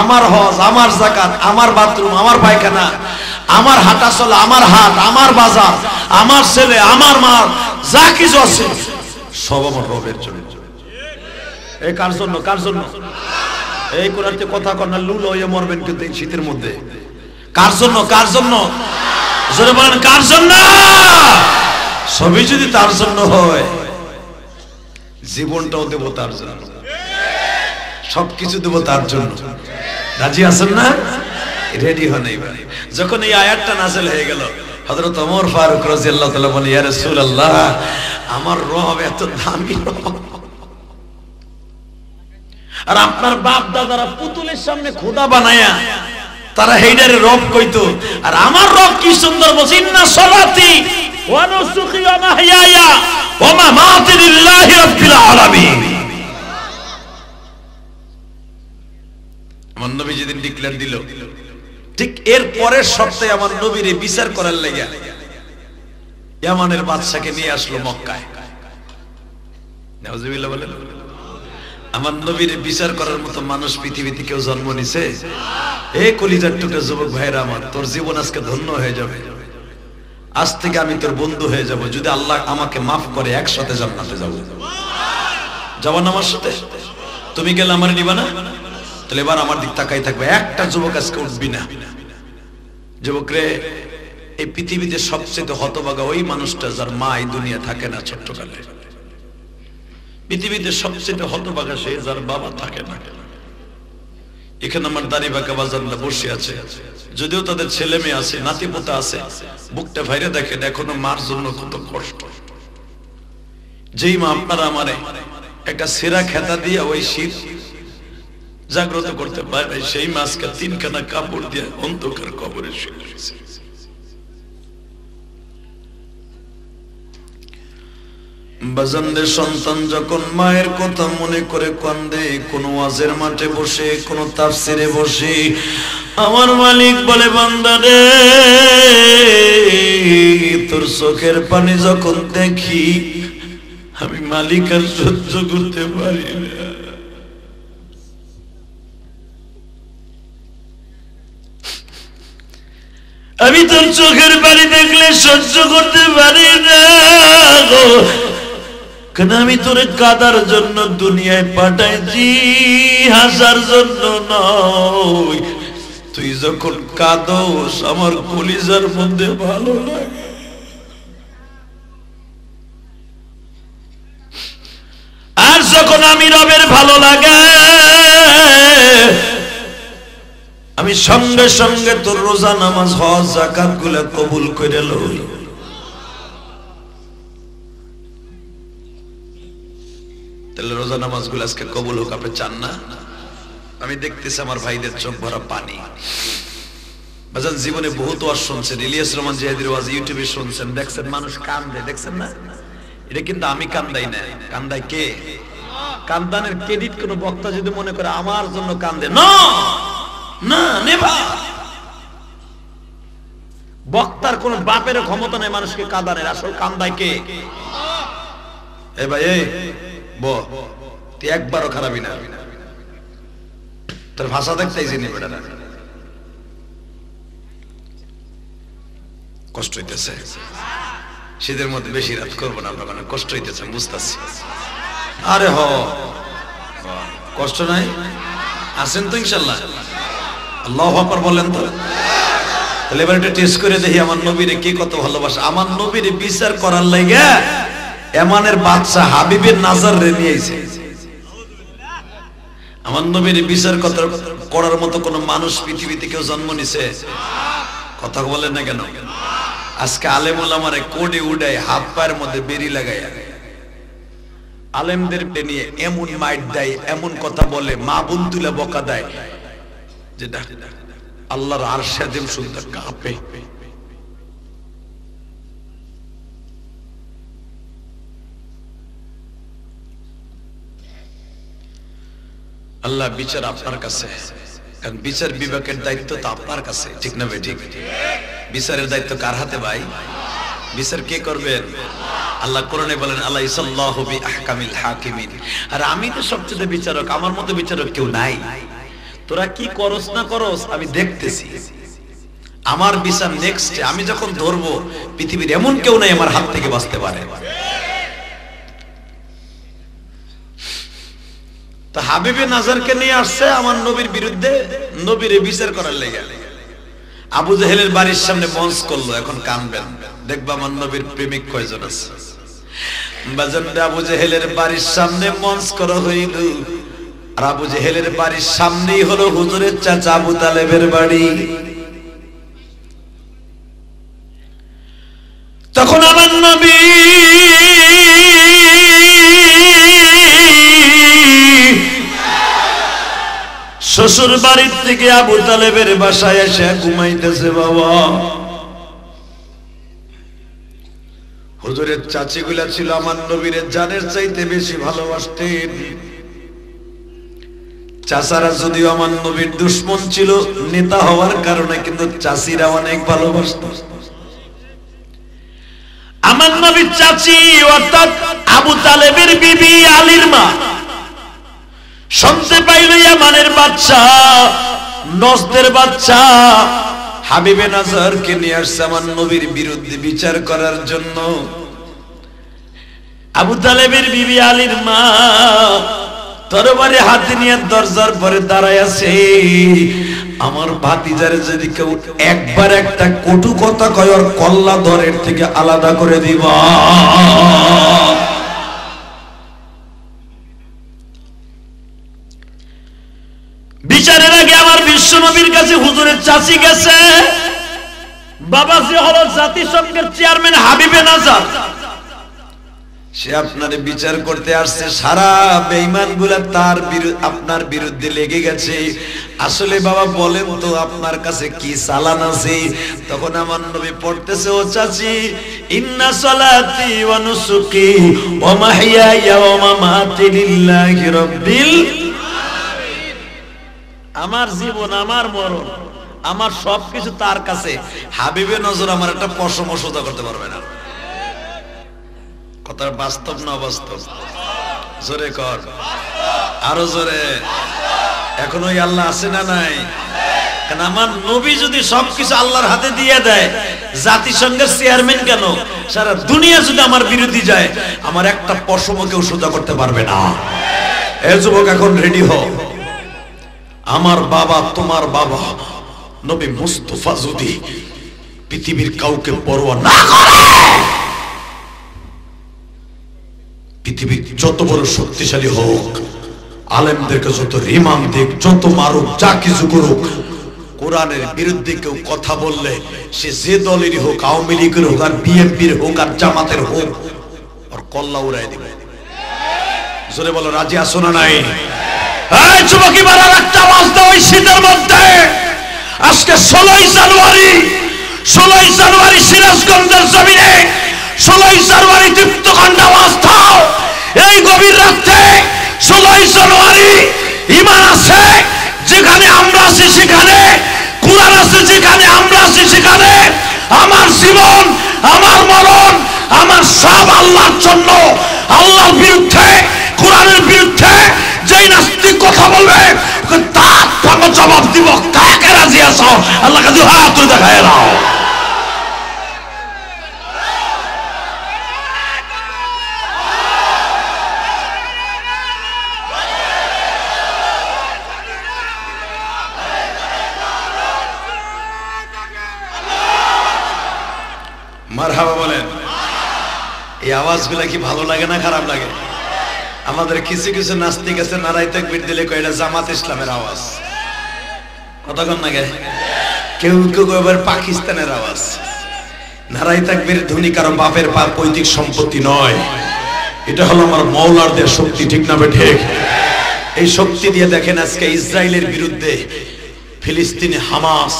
আমার হজ, আমার যাকাত, আমার বাথরুম, আমার পায়খানা, আমার হাঁটা চলা, আমার হাট, আমার বাজার, আমার ছেলে, আমার মা, যা কিছু আছে সব আমার রবের জন্য। এই কার জন্য? কার জন্য? এই কোরআনতে কথা কর না, লুল হয়ে মরবেন কিন্তু এই শীতের মধ্যে। কার জন্য? কার জন্য? জোরে বলেন, কার জন্য? সবই যদি তার জন্য হয়, জীবনটাও দেব তার জন্য, সবকিছু দেব তার জন্য। রাজি আছেন না? রেডি হন। এইবার যখন এই আয়াতটা নাযিল হয়ে গেল, হযরত ওমর ফারুক রাদিয়াল্লাহু তাআলা বলেন, ইয়া রাসূলুল্লাহ, আমার রব এত দামি রব, আর আপনার বাপ দাদারা পুতুলের সামনে খোদা বানায়া তারা হেইডারে রব কইতো, আর আমার রব কি সুন্দর বলছে, ইন্না সলাতি ওয়া নুসুকি ওয়া মাহইয়ায়া ওয়া মামাতি লিল্লাহি রাব্বিল আলামিন। আমার নবী যেদিন ডিক্লেয়ার দিল, ঠিক এর পরের সপ্তাহে আমার নবীর বিচার করার লাগা ইয়ামানের বাদশাকে নিয়ে আসলো মক্কায়। নাউজুবিল্লাহ বলেন। আমার নবীর বিচার করার মতো মানুষ পৃথিবীতে কেউ জন্ম নিছে? এই কলিজার টুকরা যুবক ভাইরা আমার, তোর জীবন আজকে ধন্য হয়ে যাবে। আজ থেকে আমি তোর বন্ধু হয়ে যাব, যদি আল্লাহ আমাকে মাফ করে একসাথে জান্নাতে যাব। যাবো না আমার সাথে? তুমি গেলে আমার নিবা না? তাহলে এবার আমার দিক তাকাই থাকবে। একটা যুবক আজকে উঠবি না। যুবক রে, এই পৃথিবীতে সবচেয়ে হতভাগা ওই মানুষটা যার মা এই দুনিয়া থাকে না ছোট্টকালে। পৃথিবীতে সবচেয়ে হতভাগা সে যার বাবা থাকে না। এখানে আমার দাড়ি বাঁকা বাজাররা বসে আছে, যদিও তাদের ছেলে মেয়ে আছে, নাতিপোতা আছে, বুকটা ভাইরে দেখেন এখনো মার জন্য কত কষ্ট। যেই মা আপনারা আমারে একটা সেরা খেতা দিয়ে ওই শীত জাগ্রত করতে পারে, সেই মাছকে তিনখানা কাপড় দিয়ে অন্ধকার কবরে শুয়ে রয়েছে। বাজানদের সন্তান যখন মায়ের কথা মনে করে কান্দে, কোন ওয়াজের মাঠে বসে, কোন তাফসিরে বসে, আমার মালিক বলে, বান্দা রে, তোর চোখের পানি যখন দেখি আমি মালিক আর সহ্য করতে পারি না। আমি তোর চোখের পানি দেখলে সহ্য করতে পারি না, কেন আমি তোরে কাদার জন্য দুনিয়ায় পাঠাইছি, হাসার জন্য নয়। তুই যখন কাঁদোস আমার কলিজার মধ্যে ভালো লাগে। আর যখন আমি রবের ভালো লাগে, আমি সঙ্গে সঙ্গে তোর রোজা, নামাজ, হজ, যাকাত গুলা কবুল করে লই। তাহলে রোজা নামাজ গুলো আজকে কবুল হোক, আপনি চান না? আমি দেখতেছি আমার ভাইদের চোখ ভরা পানি। বাজান জীবনে বহুত ওয়াজ শুনছেন, ইলিয়াস রহমান জিহাদির ওয়াজ ইউটিউবে শুনছেন, দেখছেন মানুষ কান্দে, দেখছেন না? এটা কিন্তু আমি কান্দাই না, কান্দাই কে? কান্দানের ক্রেডিট কোন বক্তা যদি মনে করে আমার জন্য কান্দে, না না, নেভা। বক্তার কোন বাপের ক্ষমতা নেই মানুষকে কাঁদানের, আসল কান্দায় কে? এ ভাই, এই তুই একবারও খারাপই না, তোর ভাষা দেখতেই চিনি বেটা। কষ্ট হইতেছে, শীতের মধ্যে বেশি রাত করবো না, আপনার কষ্ট হইতেছে বুঝতেছি। আরে কষ্ট নাই, আছেন তো ইনশাল্লাহ? আল্লাহু আকবার বলেন তো। তাহলে এবার একটু টেস্ট করে দেখি আমার নবীরে কে কত ভালোবাসে। আমার নবীরে বিচার করার লাগা এমানের বাদশা হাবিবের নাজার রে নিয়েছে। আমার নবীর বিচার করার মতো কোন মানুষ পৃথিবীতে কেউ জন্ম নিছে? কথা বলেন না কেন? আজকে আলেম ওলামারে কোডে উড়ায়, হাত পায়ের মধ্যে বেরি লাগায়, আলেমদের নিয়ে এমন মাইট দেয়, এমন কথা বলে, মা বোন তুলে বকা দেয়, যেটা আল্লাহর আরশে আজিম শুনতে কাঁপে। আল্লাহ বিচার আপনার কাছে। কারণ বিচার বিভাগের দায়িত্ব তো আপনার কাছে, ঠিক না ভাই? ঠিক। বিচারের দায়িত্ব কার হাতে ভাই? বিচার কে করবেন? আল্লাহ কোরআনে বলেন আলাইসাল্লাহু বিআহকামিল হাকিমিন। আর আমি তো সবচেয়ে বিচারক, আমার মতো বিচারক কেউ নাই। তোরা কি করস না করস আমি দেখতেছি, আমার বিচার নেক্সট। আমি যখন ধরবো পৃথিবীর এমন কেউ নাই আমার হাত থেকে বাঁচতে পারে। তো হাবিবে নাজারকে নিয়ে আসছে আমার নবীর বিরুদ্ধে, নবীর বিচার করার লেগে। আবু জাহেলের বাড়ির সামনে মঞ্চ করলো, এখন কানবেন, দেখবা আমার নবীর প্রেমিক কয়জন আছে। বাজানরা আবু জাহেলের বাড়ির সামনে মঞ্চ করা হইল, আর আবু জাহেলের বাড়ির সামনেই হলো হুজুরের চাচা আবু তালেবের বাড়ি। তখন আমার নবী শ্বশুর বাড়ির থেকে আবু তালেবের বাসায় এসে ঘুমাইতেছে। বাবা, হুজুরের চাচিগুলা ছিল আমার নবীর জানের চাইতে বেশি ভালোবাসতেন। চাচারা যদিও আমার নবীর দুশমন ছিল নেতা হওয়ার কারণে, কিন্তু চাচিরা অনেক ভালোবাসত। আমার নবীর চাচি অর্থাৎ আবু তালেবের বিবি আলীর মা শুনতে পাইল ইয়ামানের বাচ্চা, নজদের বাচ্চা হাবিবে নাজারকে নিয়ে আসছে আমার নবীর বিরুদ্ধে বিচার করার জন্য। আবু তালেবের বিবি আলীর মা তরবারি হাতে নিয়ে দরজার পরে দাঁড়ায় আছে। আমার ভাতিজারে যদি কেউ একবার একটা কটু কথা কয়, ওর কল্লা ধরের থেকে আলাদা করে দিবা। বিচারের আগে আমার বিশ্ব নবীর কাছে হুজুরের চাচি গেছে। বাবাজি হলো জাতিসংঘের চেয়ারম্যান হাবিবে নাজার, সে আপনার বিচার করতে আসছে। সারা বেঈমান গুলা তার আপনার বিরুদ্ধে লেগে গেছে। আসলে বাবা বলেন তো আপনার কাছে কি চালান আছে? তখন আমার নবী পড়তেছে, ও চাচি, ইন্না সালাতি ওয়া নুসুকি ওয়া মাহইয়ায়া ওয়া মামাতি লিল্লাহি রাব্বিল আলামিন। আমার জীবন, আমার মরণ, আমার সবকিছু তার কাছে। হাবিবে নজর আমার একটা পশম সোজা করতে পারবে না। কথা বাস্তব না অবাস্তব? জোরে কর, আরো জোরে। এখন ওই আল্লাহ আছে না নাই? কারণ আমার নবী যদি সবকিছু আল্লাহর হাতে দিয়ে দেয়, জাতিসংঘের চেয়ারম্যান কেন, সারা দুনিয়া যদি আমার বিরোধী যায়, আমার একটা পশম কেউ সোজা করতে পারবে না। এ যুবক, এখন রেডি হও। আমার বাবা, তোমার বাবা নবী মুস্তাফা যদি পৃথিবীর কাউকে পরোয়া না করে, পৃথিবীর যত বড় শক্তিশালী হোক, আলেমদেরকে যত রিমান্ড দিক, যত মারুক, যা কিছু করুক, কোরআনের বিরুদ্ধে কেউ কথা বললে, সে যে দলেরই হোক, আওয়ামী লীগের হোক, আর বিএনপির হোক, আর জামাতের হোক, আর কল্লা উড়াই দিবে। জোরে বলো, রাজি আছো না নাই? এই যুবকী বাড়ার একটা আওয়াজ দাও। ওই শীতের মধ্যে আজকে 16ই জানুয়ারি সিরাজগঞ্জের জমিনে, 16ই জানুয়ারি দীপ্তকণ্ঠ আওয়াজ দাও। এই গভীর রাতে 16ই জানুয়ারি ঈমান আছে যেখানে আমরা আছি, সেখানে কুরআন আছে যেখানে আমরা আছি, সেখানে আমার জীবন, আমার মরণ, আমার সব আল্লাহর জন্য। আল্লাহর বিরুদ্ধে, কোরআনের বিরুদ্ধে যেই নাস্তিক কথা বলবে, তার ভাঙা জবাব দিব। কাকে রাজি আছো? আল্লাহ কাছে হাত তুলে দেখায় নাও। মারহাবা বলেন। এই আওয়াজগুলা কি ভালো লাগে না খারাপ লাগে? আমাদের কিছু কিছু নাস্তিক আছে, নারায়ে তাকবীর দিলে কয় এটা জামাত ইসলামের আওয়াজ। কতক্ষণ লাগে? কেউ কেউ এবার পাকিস্তানের আওয়াজ। নারায়ে তাকবীর ধ্বনি কারো বাপের পৈতৃক সম্পত্তি নয়, এটা হলো আমার মাওলার দেওয়া শক্তি, ঠিক না ঠিক? এই শক্তি দিয়ে দেখেন আজকে ইসরায়েলের বিরুদ্ধে ফিলিস্তিনি হামাস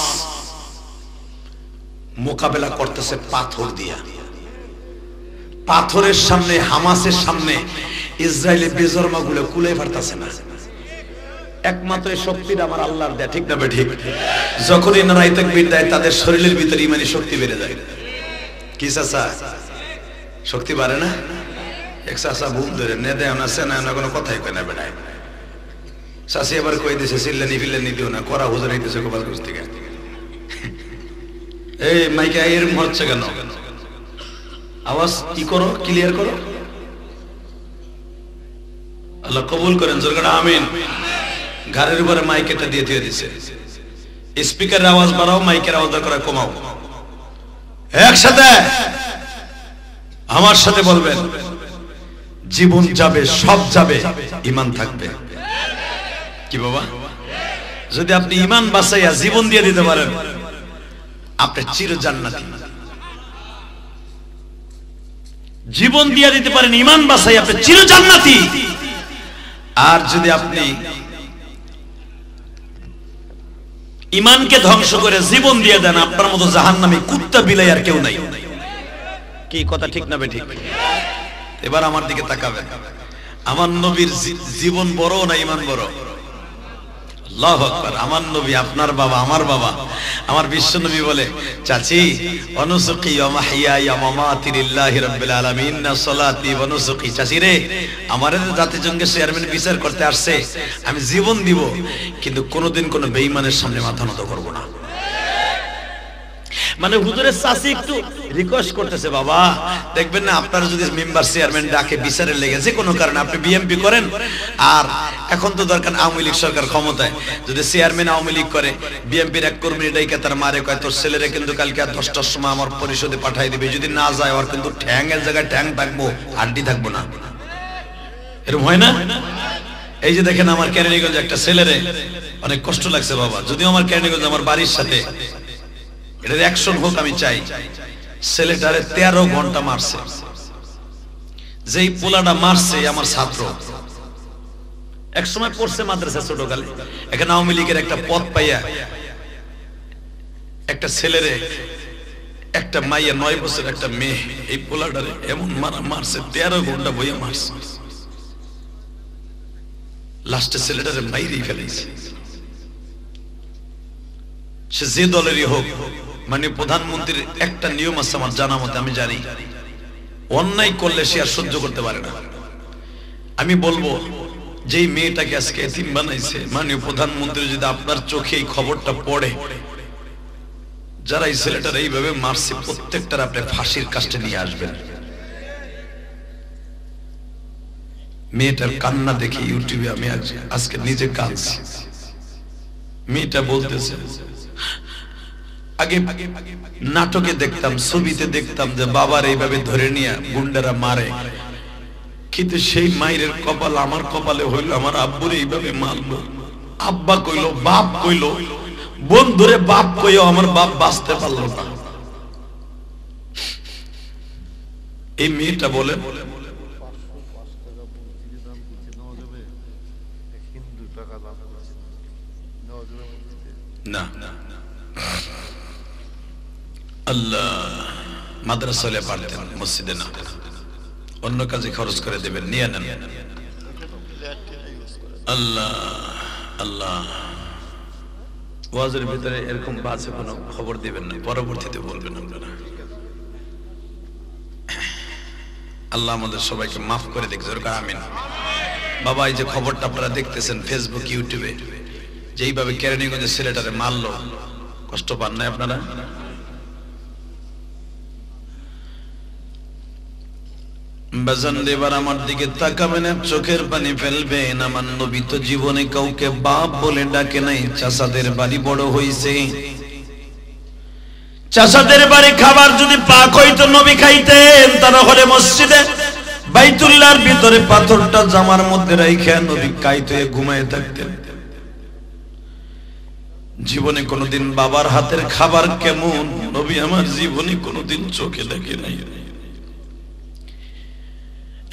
মোকাবেলা করতেছে পাথর দিয়া। পাথরের সামনে, হামাসের সামনে ইসরায়েলের বেজরমা গুলো কুলে পারতেছে না। একমাত্র এই শক্তিটা আমার আল্লাহর দেয়া, ঠিক না ঠিক? যখনই নারাই তাকবীর দেয় তাদের শরীরের ভিতরে ইমানি শক্তি বেড়ে যায়। কি চাচা শক্তি বাড়ে না? এক চাচা বুম ধরে নে দেয় না, সে না কোনো কথাই কয় না বেড়ায়। চাষি আবার কই দিছে চিল্লানি ফিল্লানি দিও না, করা হুজুর হইতেছে গোপালগঞ্জ থেকে। এই মাইকে এর হচ্ছে কেন? আওয়াজ কি করো, ক্লিয়ার করো। আল্লাহ কবুল করেন, জোরে করে আমিন। ঘরের উপরে মাইক এটা দিয়ে দিছে, স্পিকারের আওয়াজ বাড়াও, মাইকের আওয়াজ করে কমাও। একসাথে আমার সাথে বলবেন, জীবন যাবে, সব যাবে, ঈমান থাকবে। কি বাবা? যদি আপনি ঈমান বাঁচাইয়া জীবন দিয়ে দিতে পারেন, আপনি চির জান্নাতি। জীবন দিয়ে দিতে পারেন ঈমান বাঁচাই, আপনি চির জান্নাতি। আর যদি আপনি ঈমানকে ধ্বংস করে জীবন দিয়ে দেন, আপনার মতো জাহান্নামী কুত্তা বিলাই আর কেউ নাই। কি কথা ঠিক না ঠিক? এবার আমার দিকে তাকাবেন। আমার নবীর জীবন বড় না ঈমান বড়? আল্লাহু আকবার। আমার নবী, আপনার বাবা, আমার বাবা, আমার বিশ্ব নবী বলে, চাচি অনুসুকি ওয়া মাহইয়ায়া ওয়া মামাতি লিল্লাহি রাব্বিল আলামিন না সালাতি ওয়া নুসুকি। চাচি রে, আমারে জাতিসংঘের চেয়ারম্যান বিচার করতে আসছে, আমি জীবন দিব, কিন্তু কোনোদিন কোনো বেঈমানের সামনে মাথা নত করব না। মানে হুজুরের চাচি একটু রিকোয়েস্ট করতেছে, বাবা দেখবেন না আপনারা যদি মেম্বার চেয়ারম্যান ডাকে বিচারে লেগে যে কোনো কারণে আপনি বিএমপি করেন, আর এখন তো দরকার আওয়ামী লীগ সরকার ক্ষমতায়, যদি চেয়ারম্যান আওয়ামী লীগ করে, বিএমপির এক কর্মী ডাইকে তার মারে কয়, তোর ছেলেরে কিন্তু কালকে 10টার সময় আমার পরিষদে পাঠাই দিবে, যদি না যায় ওর কিন্তু ঠ্যাংয়ের জায়গায় ঠ্যাং থাকবো, হাড্ডি থাকবো না। এরকম হয় না? এই যে দেখেন আমার কেরানীগঞ্জ একটা ছেলেরে অনেক কষ্ট লাগছে বাবা, যদিও আমার কেরানীগঞ্জ আমার বাড়ির সাথে, এটার অ্যাকশন হোক আমি চাই। ছেলেটারে 13 ঘন্টা মারছে, যেই পোলাটা মারছে আমার ছাত্র, এক সময় পড়ছে মাদ্রাসা ছোটকালে, এখানে আওয়ামী লীগের একটা পদ পাইয়া একটা ছেলেরে, একটা মাইয়া 9 বছর একটা মেয়ে, এই পোলাটারে এমন মারছে, 13 ঘন্টা বইয়া মারছে, লাস্টে ছেলেটারে মাইরেই ফেলেছে। সে যে দলেরই হোক, মানে প্রধানমন্ত্রীর একটা নিয়ম আছে আমার জানা মতে, আমি জানি অন্যায় করলে সে আর সহ্য করতে পারে না। আমি বলবো, যেই মেয়েটাকে আজকে এতিম বানাইছে মাননীয় প্রধানমন্ত্রী, যদি আপনার চোখে এই খবরটা পড়ে, যারা এই ছেলেটার এইভাবে মারছে প্রত্যেকটার আপনি ফাঁসির কাস্টে নিয়ে আসবেন। মেয়েটার কান্না দেখে ইউটিউবে আমি আজকে নিজে কাঁদছি। মেয়েটা বলতেছে, আগে নাটকে দেখতাম, ছবিতে দেখতাম যে বাবার এইভাবে ধরে নিয়ে গুন্ডারা মারে, কিন্তু সেই মায়ের কপাল আমার কপালে হইল, আমার আব্বুরে এইভাবে মারলো। আব্বা কইলো, বাপ কইলো, বন্ধুরে বাপ কইও আমার বাপ বাঁচতে পারলো না। এই মেয়েটা বলে, না আল্লাহ মাদ্রাসায় পারতেন, মসজিদে না, অন্য কাজে খরচ করে দেবেন, নিয়ে নেন। আল্লাহ আল্লাহ, ওয়াজের ভিতরে এরকম বাজে কোনো খবর দিবেন না, পরবর্তীতে বলবেন আপনারা। আল্লাহ আমাদের সবাইকে মাফ করে দেখ, জোরে আমিন। বাবা, এই যে খবরটা আপনারা দেখতেছেন ফেসবুক, ইউটিউবে, যেইভাবে কেরানীগঞ্জের ছেলেটারে মারলো, কষ্ট পান না আপনারা? বাজান দেবার আমার দিকে তাকাবেন, চোখের পানি ফেলবেন। আমার নবী তো জীবনে কাউকে বাপ বলে ডাকে নাই। চাচাদের বাড়ি বড় হইছে, চাচাদের বাড়ি খাবার যদি পাক হইতো নবী খাইতেন, তা না হলে মসজিদে বাইতুল্লাহর ভিতরে পাথরটা জামার মধ্যে রাইখা নবী কাইতে ঘুমায় থাকতেন। জীবনে কোনোদিন বাবার হাতের খাবার কেমন নবী আমার জীবনে কোনোদিন চোখে দেখে নাই।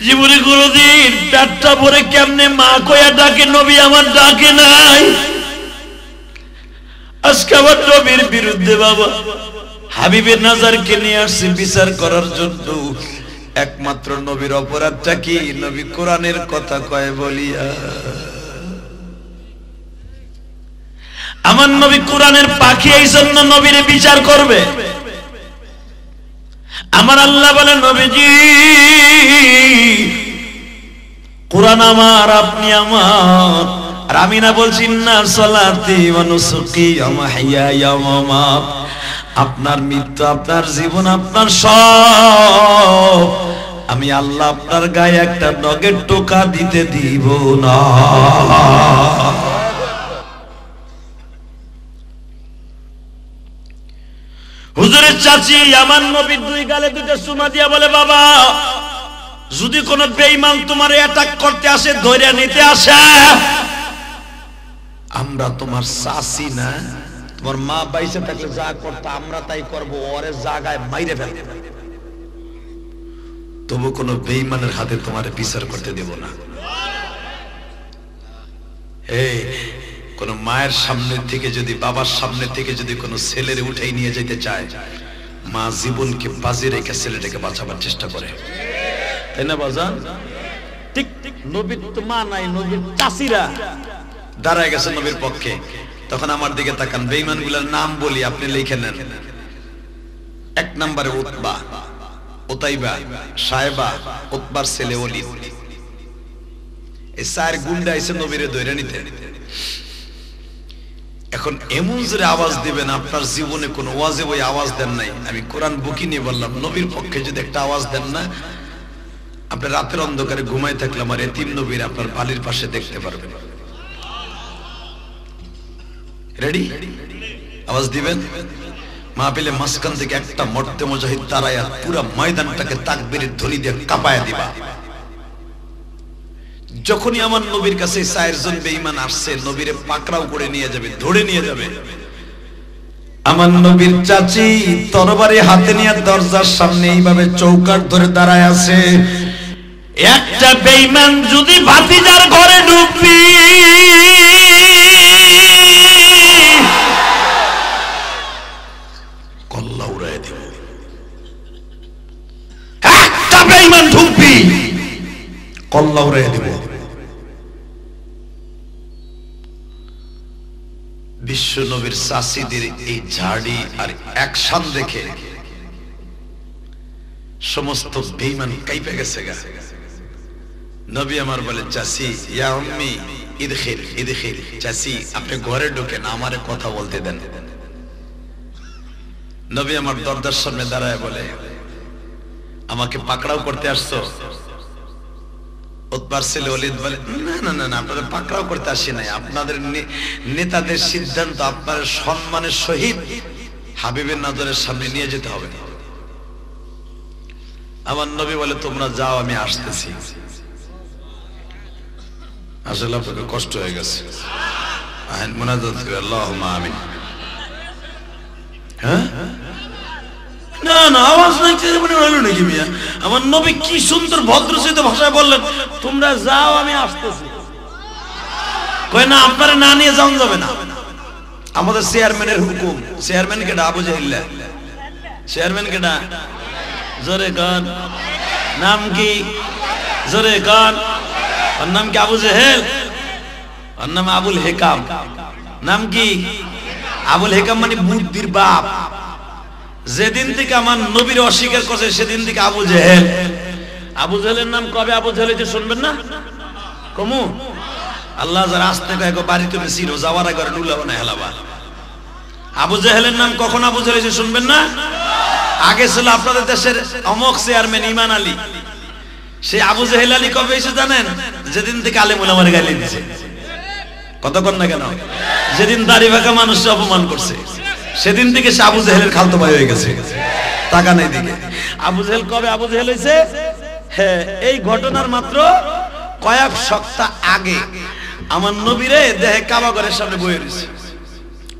জীবনে কোনোদিন পেটটা ভরে কেমনে মা কয়া ডাকে নবী আমার ডাকে নাই। আজকে আমার নবীর বিরুদ্ধে বাবা হাবিবের নাজারকে নিয়ে আসছে বিচার করার জন্য। একমাত্র নবীর অপরাধটা কি? নবী কোরআনের কথা কয় বলিয়া আমার নবী কোরআনের পাখি, এই জন্য নবীর বিচার করবে। আমার আল্লাহ বলেন, নবীজি কোরআন আমার, আপনি আমার। আর আমি না বলছি না সালাতি ওয়া নুসুকি ওয়া মাহইয়ায়া ওয়া মামাত, আপনার মৃত্যু, আপনার জীবন, আপনার সব আমি আল্লাহ আপনার গায়ে একটা নগের টোকা দিতে দিব না। হুজুরের চাচি আমার নবীর দুই গালে দুইটা চুমা দিয়া বলে, বাবা যদি কোন বেঈমান তোমার অ্যাটাক করতে আসে, ধরে নিতে আসে, আমরা তোমার চাচি না, তোমার মা বাইসে থাকলে যা করতে আমরা তাই করব, ওরে জায়গায় মাইরে ফেলবে, তবু কোন বেঈমানের হাতে তোমার বিচার করতে দেব না। এই কোন মায়ের সামনে থেকে যদি, বাবার সামনে থেকে যদি কোন ছেলের উঠাই নিয়ে যেতে চায়, মা জীবনকে বাজি রেখে ছেলেটাকে বাঁচাবার চেষ্টা করে, তাই না বাজান? ঠিক ঠিক। নবীর তো মা নাই, নবীর চাচিরা দাঁড়ায় গেছে নবীর পক্ষে। তখন আমার দিকে তাকান, বেঈমান গুলার নাম বলি, আপনি লিখে নেন। 1 নম্বরে উতবা, উতাইবা, সাহেবা, উতবার ছেলে ওলীদ। এই 4 গুন্ডা এসে নবীরে ধরে নিতে। এখন এমন জোরে আওয়াজ দিবেন, আপনার জীবনে কোন ওয়াজে ওই আওয়াজ দেন নাই, আমি কোরআন বুকি নিয়ে বললাম, নবীর পক্ষে যদি একটা আওয়াজ দেন না, আপনি রাতের অন্ধকারে ঘুমায় থাকলে আমার এতিম নবীর আপনার বালির পাশে দেখতে পারবেন। রেডি? আওয়াজ দিবেন। মাহফিলে মাঝখান থেকে একটা মর্তে মুজাহিদ দাঁড়ায়া পুরো ময়দানটাকে তাকবীরের ধ্বনি দিয়ে কাঁপায়া দিবা। যখনই আমার নবীর কাছে 4 জন বেঈমান আসছে, নবীরে পাকড়াও করে নিয়ে যাবে, ধরে নিয়ে যাবে, আমার নবীর চাচি তরবারি হাতে নিয়ে দরজার সামনে এইভাবে চৌকাঠ ধরে দাঁড়ায় আছে। একটা বেঈমান যদি ভাতিজার ঘরে ঢুকবি, কল্লা উড়ায় দেব। একটা বেঈমান ঢুকবি, কল্লা উড়ায় দেব। বিশ্ব নবীর চাচিদের এই ঝাড়ি আর অ্যাকশন দেখে সমস্ত বেঈমান কাইপে গেছে গা। নবী আমার বলে, চাচি ইয়া উম্মি ইদখিল ইদখিল, চাচি আপনি ঘরে ঢোকেন, আমারে কথা বলতে দেন। নবী আমার দরজার সামনে দাঁড়ায় বলে, আমাকে পাকড়াও করতে আসছো? উতবার ছেলে ওলীদ বলে, না না না না, আপনারা পাকড়াও করতে আসি নাই, আপনাদের নেতাদের সিদ্ধান্ত, আপনার সম্মানের সহিত হাবিবের নজরের সামনে নিয়ে যেতে হবে। আমার নবী বলে, তোমরা যাও, আমি আসতেছি। আসলে আপনাকে কষ্ট হয়ে গেছে, মুনাজাত করে আল্লাহুম্মা আমিন। হ্যাঁ না না, আওয়াজ নাই, মনে হলো নাকি মিয়া? আমার নবী কি সুন্দর ভদ্রচিত ভাষায় বললেন, তোমরা যাও, আমি আসতেছি। কয় না, আপনারা না নিয়ে যাওয়া যাবে না, আমাদের চেয়ারম্যানের হুকুম। চেয়ারম্যান কেডা? আবু জাহিল। চেয়ারম্যান কেডা? জোরে গান। নাম কি? জোরে গান। ওর নাম কি? আবু জাহেল। ওর নাম আবুল হেকাম। নাম কি? আবুল হেকাম মানে বুদ্ধির বাপ। যেদিন থেকে আমার নবীর অস্বীকার করছে, সেদিন থেকে আবু জাহেল। আবু জাহেলের নাম কবে আবু জাহেল যে শুনবেন না? কমু আল্লাহ যারা আসতে কয়েক বাড়ি তুমি চিনো, যাওয়ার আগে নুলা বানায় হেলাবা। আবু জাহেলের নাম কখন আবু জাহেল যে শুনবেন না? আগে ছিল আপনাদের দেশের অমক চেয়ারম্যান ইমান আলী। সেই আবু জাহেল আলী কবে এসে জানেন? যেদিন থেকে আলেম ওলামার গালি দিয়েছে। কতক্ষণ না কেন? যেদিন দাড়ি বাঁকা মানুষকে অপমান করছে, সেদিন থেকে সে আবু জাহেলের খালতো ভাই হয়ে গেছে। টাকা নেই দিকে আবু জাহেল কবে আবু জাহেল হয়েছে? হ্যাঁ, এই ঘটনার মাত্র কয়েক সপ্তাহ আগে আমার নবীরে দেহে কাবা ঘরের সামনে বয়ে রয়েছে।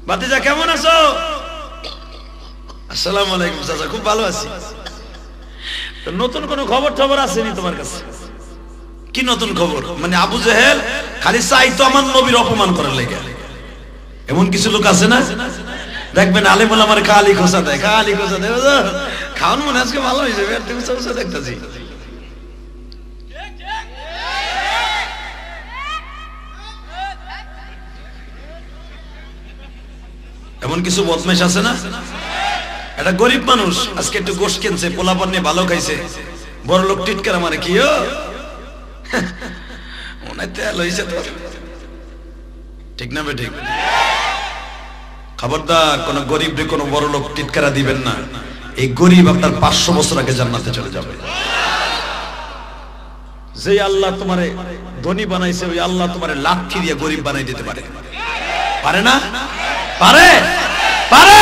ভাতিজা কেমন আছো? আসসালামু আলাইকুম। চাচা খুব ভালো আছি। নতুন কোন খবর টবর আসেনি তোমার কাছে? কি নতুন খবর? মানে আবু জাহেল খালি চাইতো আমার নবীর অপমান করার লেগে। এমন কিছু লোক আছে না, দেখবেন আলেম ওলামার খালি খোঁচা দেয়, খালি খোঁচা দেয়। খাওয়ান মনে আজকে ভালো হয়ে যাবে, দেখতেছি। এমন কিছু বদমাইশ আছে না? একটা গরিব মানুষ আজকে একটু গোশত কিনছে, পোলাপান নিয়ে ভালো খাইছে, বড় লোক টিটকারা মানে কি মনে তেল হয়েছে তো, ঠিক না বেঠিক? খবরদার কোন গরিব রে কোন বড় লোক টিটকারা দিবেন না। এই গরিব আপনার 500 বছর আগে জান্নাতে চলে যাবে। যে আল্লাহ তোমারে ধনী বানাইছে ওই আল্লাহ তোমারে লাঠি দিয়ে গরিব বানাই দিতে পারে, পারে না? পারে, পারে।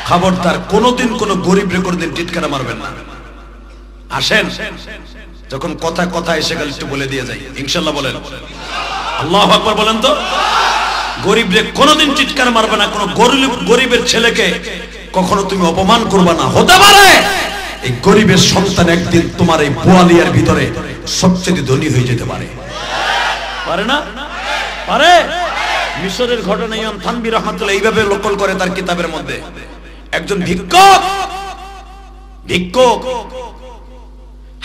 খবরদার কোনদিন কোন গরিব রে কোনদিন টিটকারা মারবেন না। আসেন, যখন কথা কথা এসে গেল একটু বলে দিয়ে যাই ইনশাআল্লাহ। বলেন আল্লাহু আকবার, বলেন তো। গরিব রে কোনদিন টিটকারা মারবে না, কোন গরিবের ছেলেকে কখনো তুমি অপমান করবে না। হতে পারে এই গরিবের সন্তান একদিন তোমার এই বোয়ালিয়ার ভিতরে সবচেয়ে ধনী হয়ে যেতে পারে, পারে না? পারে। মিশরের ঘটনা ইমাম থানবী রাহমাতুল্লাহ এইভাবে নকল করে তার কিতাবের মধ্যে। একজন ভিক্ষুক,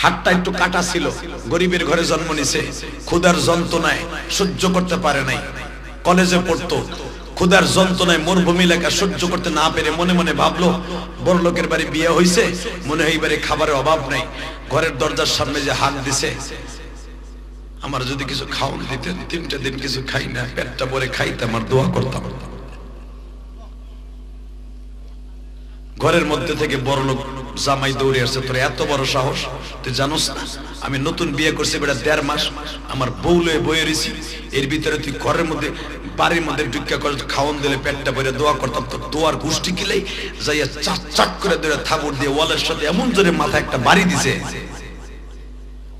হাতটা একটু কাটা ছিল, গরিবের ঘরে জন্ম নিছে, ক্ষুধার যন্ত্রণায় সহ্য করতে পারে নাই, কলেজে পড়তো, ক্ষুধার যন্ত্রণায় মরুভূমি এলাকা সহ্য করতে না পেরে মনে মনে ভাবলো বড় লোকের বাড়ি বিয়ে হয়েছে, মনে হয় এবারে খাবারের অভাব নাই, ঘরের দরজার সামনে যে হাত দিছে, আমার যদি কিছু খাওয়ান দিতেন, 3টা দিন কিছু খাই না, পেটটা ভরে খাইতাম আর দোয়া করতাম। ঘরের মধ্যে থেকে বড় লোক জামাই দৌড়ে আসছে, তোর এত বড় সাহস, তুই জানোস না আমি নতুন বিয়ে করছি, বেটা 1.5 মাস আমার বউ লয়ে বয়ে রয়েছি, এর ভিতরে তুই ঘরের মধ্যে বাড়ির মধ্যে ঢুকা করে খাওয়ান দিলে পেটটা ভরে দোয়া করতাম, তোর দোয়ার গোষ্ঠী কিলাই যাইয়া চাট চাট করে ধরে থাবড় দিয়ে ওয়ালের সাথে এমন জোরে মাথা একটা বাড়ি দিছে,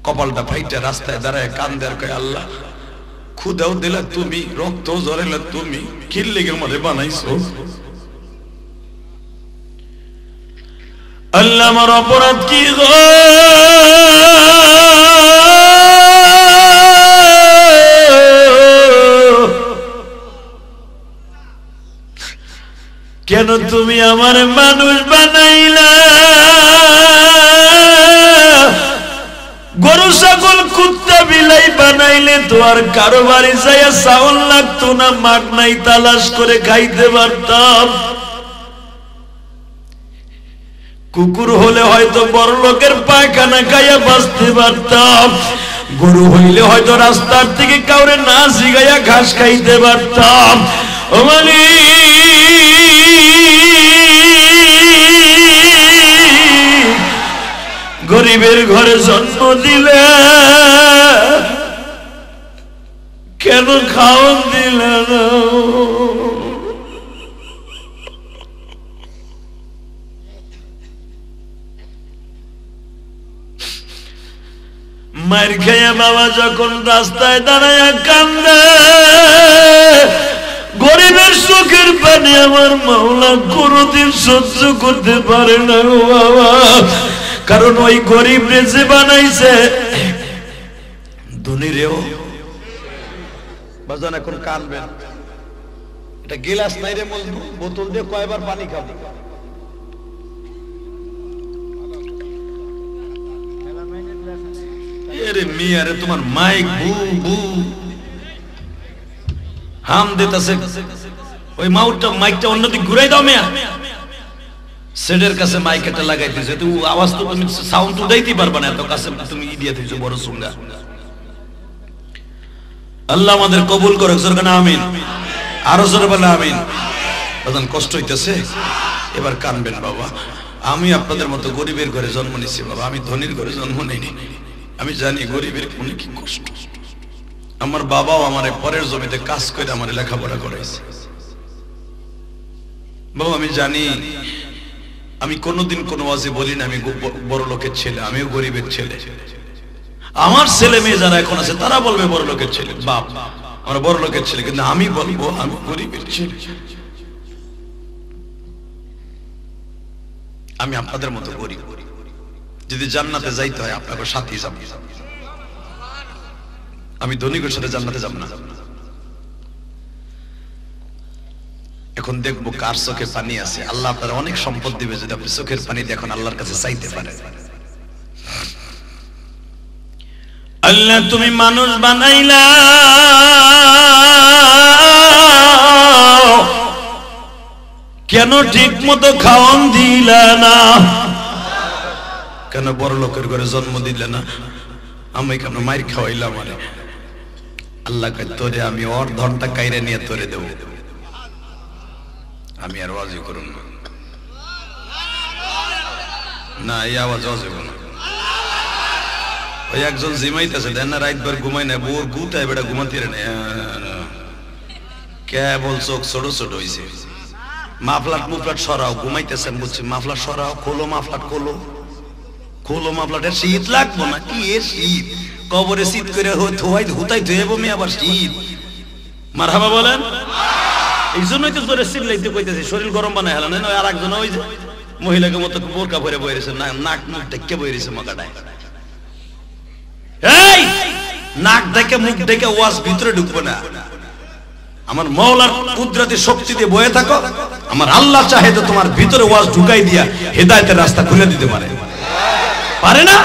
কপালটা ফাইটা রাস্তায় দাঁড়ায় কান্দে আর কয় আল্লাহ ক্ষুদাও দিলা তুমি, রক্ত ঝরাইলা তুমি, কি লেগে আমারে বানাইছো আল্লাহ, আমার অপরাধ কি গো? কেন তুমি আমার মানুষ বানাইলা? গরু ছাগল কুত্তা বিলাই বানাইলে তো আর কারো বাড়ি যাইয়া চাউল লাগতো না, মাগনাই তালাশ করে খাইতে পারতাম। কুকুর হলে হয়তো বড় লোকের পায়খানা খাইয়া বাঁচতে পারতাম, গরু হইলে হয়তো রাস্তার থেকে কাউরে না জিগাইয়া ঘাস খাইতে পারতাম। ও গরিবের ঘরে জন্ম দিলে কেন খাওয়ান দিলে না? মার খেয়ে বাবা যখন রাস্তায় দাঁড়ায় কান্দে, গরিবের চোখের পানি আমার মাওলা কোনদিন সহ্য করতে পারে না বাবা, কারণ ওই গরিব রে যে বানাইছে ধনী রেও বাজান। এখন কানবেন, এটা গিলাস নাই রে, বোতল দিয়ে কয়বার পানি খাবো? এরে মিয়া রে, তোমার মাইক বু বু হাম দিতেছে, ওই মাইকটা অন্যদিকে ঘুরাই দাও মিয়া। সেটের কাছে মাইক একটা লাগাই দিয়েছে, তুই আওয়াজ তো তুমি সাউন্ড উঠাইতে পারবা না, এত কাছে তুমি ইডিয়া দিয়েছো বড় সুঙ্গা। আল্লাহ আমাদের কবুল করুক, জোরে আমিন, আরো জোরে বলে আমিন। বাজান কষ্ট হইতেছে, এবার কানবেন বাবা। আমি আপনাদের মতো গরিবের ঘরে জন্ম নিছি বাবা, আমি ধনীর ঘরে জন্ম নেইনি। আমি জানি গরিবের মনে কি কষ্ট। আমার বাবাও আমারে পরের জমিতে কাজ করে আমার লেখাপড়া করাইছে বাবা। আমি জানি, আমি কোনোদিন কোনো ওয়াজে বলি না আমি বড় লোকের ছেলে, আমিও গরিবের ছেলে। আমার ছেলে মেয়ে যারা এখন আছে তারা বলবে বড় লোকের ছেলে, বাপ আমরা বড় লোকের ছেলে, কিন্তু আমি বলবো আমি গরিবের ছেলে। আমি আপনাদের মতো গরিব, যদি জান্নাতে যাইতে হয় আপনাকে সাথে যাব। আমি ধনীদের সাথে জান্নাতে যাব না। এখন দেখবো কার চোখে পানি আছে। আল্লাহ আপনার অনেক সম্পদ দিবে, যদি আপনি চোখের পানি দিয়ে এখন আল্লাহর কাছে চাইতে পারেন। আল্লাহ তুমি মানুষ বানাইলা, কেন ঠিক মতো খাওয়ান দিলা না? কেন বড় লোকের ঘরে জন্ম দিলে না? আমি কেন মাইর খাওয়াইলাম? আরে আল্লাহ কয় তোরে আমি ওর ধনটা কাইরে নিয়ে তোরে দেব। আমি আর ওয়াজি করুন না, না এই আওয়াজ ওয়াজি করুন। ওই একজন জিমাইতেছে দেন না, রাতভর ঘুমাই না, বোর গুটায় বেটা ঘুমাতে রে কেবল চোখ ছোট ছোট হইছে। মাফলাট মুফলাট সরাও, ঘুমাইতেছেন বুঝছি, মাফলাট সরাও, খোলো মাফলাট, খোলো খোলো মাফলাটের। শীত লাগবো না কি? এ শীত কবরে শীত করে হুতাই ধুয়েবো মেয়ে আবার শীত। মারহাবা বলেন। এই জন্যই তো জোরে চিল্লাইতে কইতেছি, শরীর গরম বানায় হেলা না। আর একজন ওই যে মহিলাকে মতো বোরকা ভরে বই রয়েছে, নাক মুখ ডেকে বই রয়েছে মকাটায়। এই নাক ডেকে মুখ ডেকে ওয়াজ ভিতরে ঢুকবো না। আমার মওলার কুদরতি শক্তি দিয়ে বয়ে থাকো। আমার আল্লাহ চাহে তো তোমার ভিতরে ওয়াজ ঢুকাই দিয়া হেদায়েতের রাস্তা খুলে দিতে পারে। পারে না?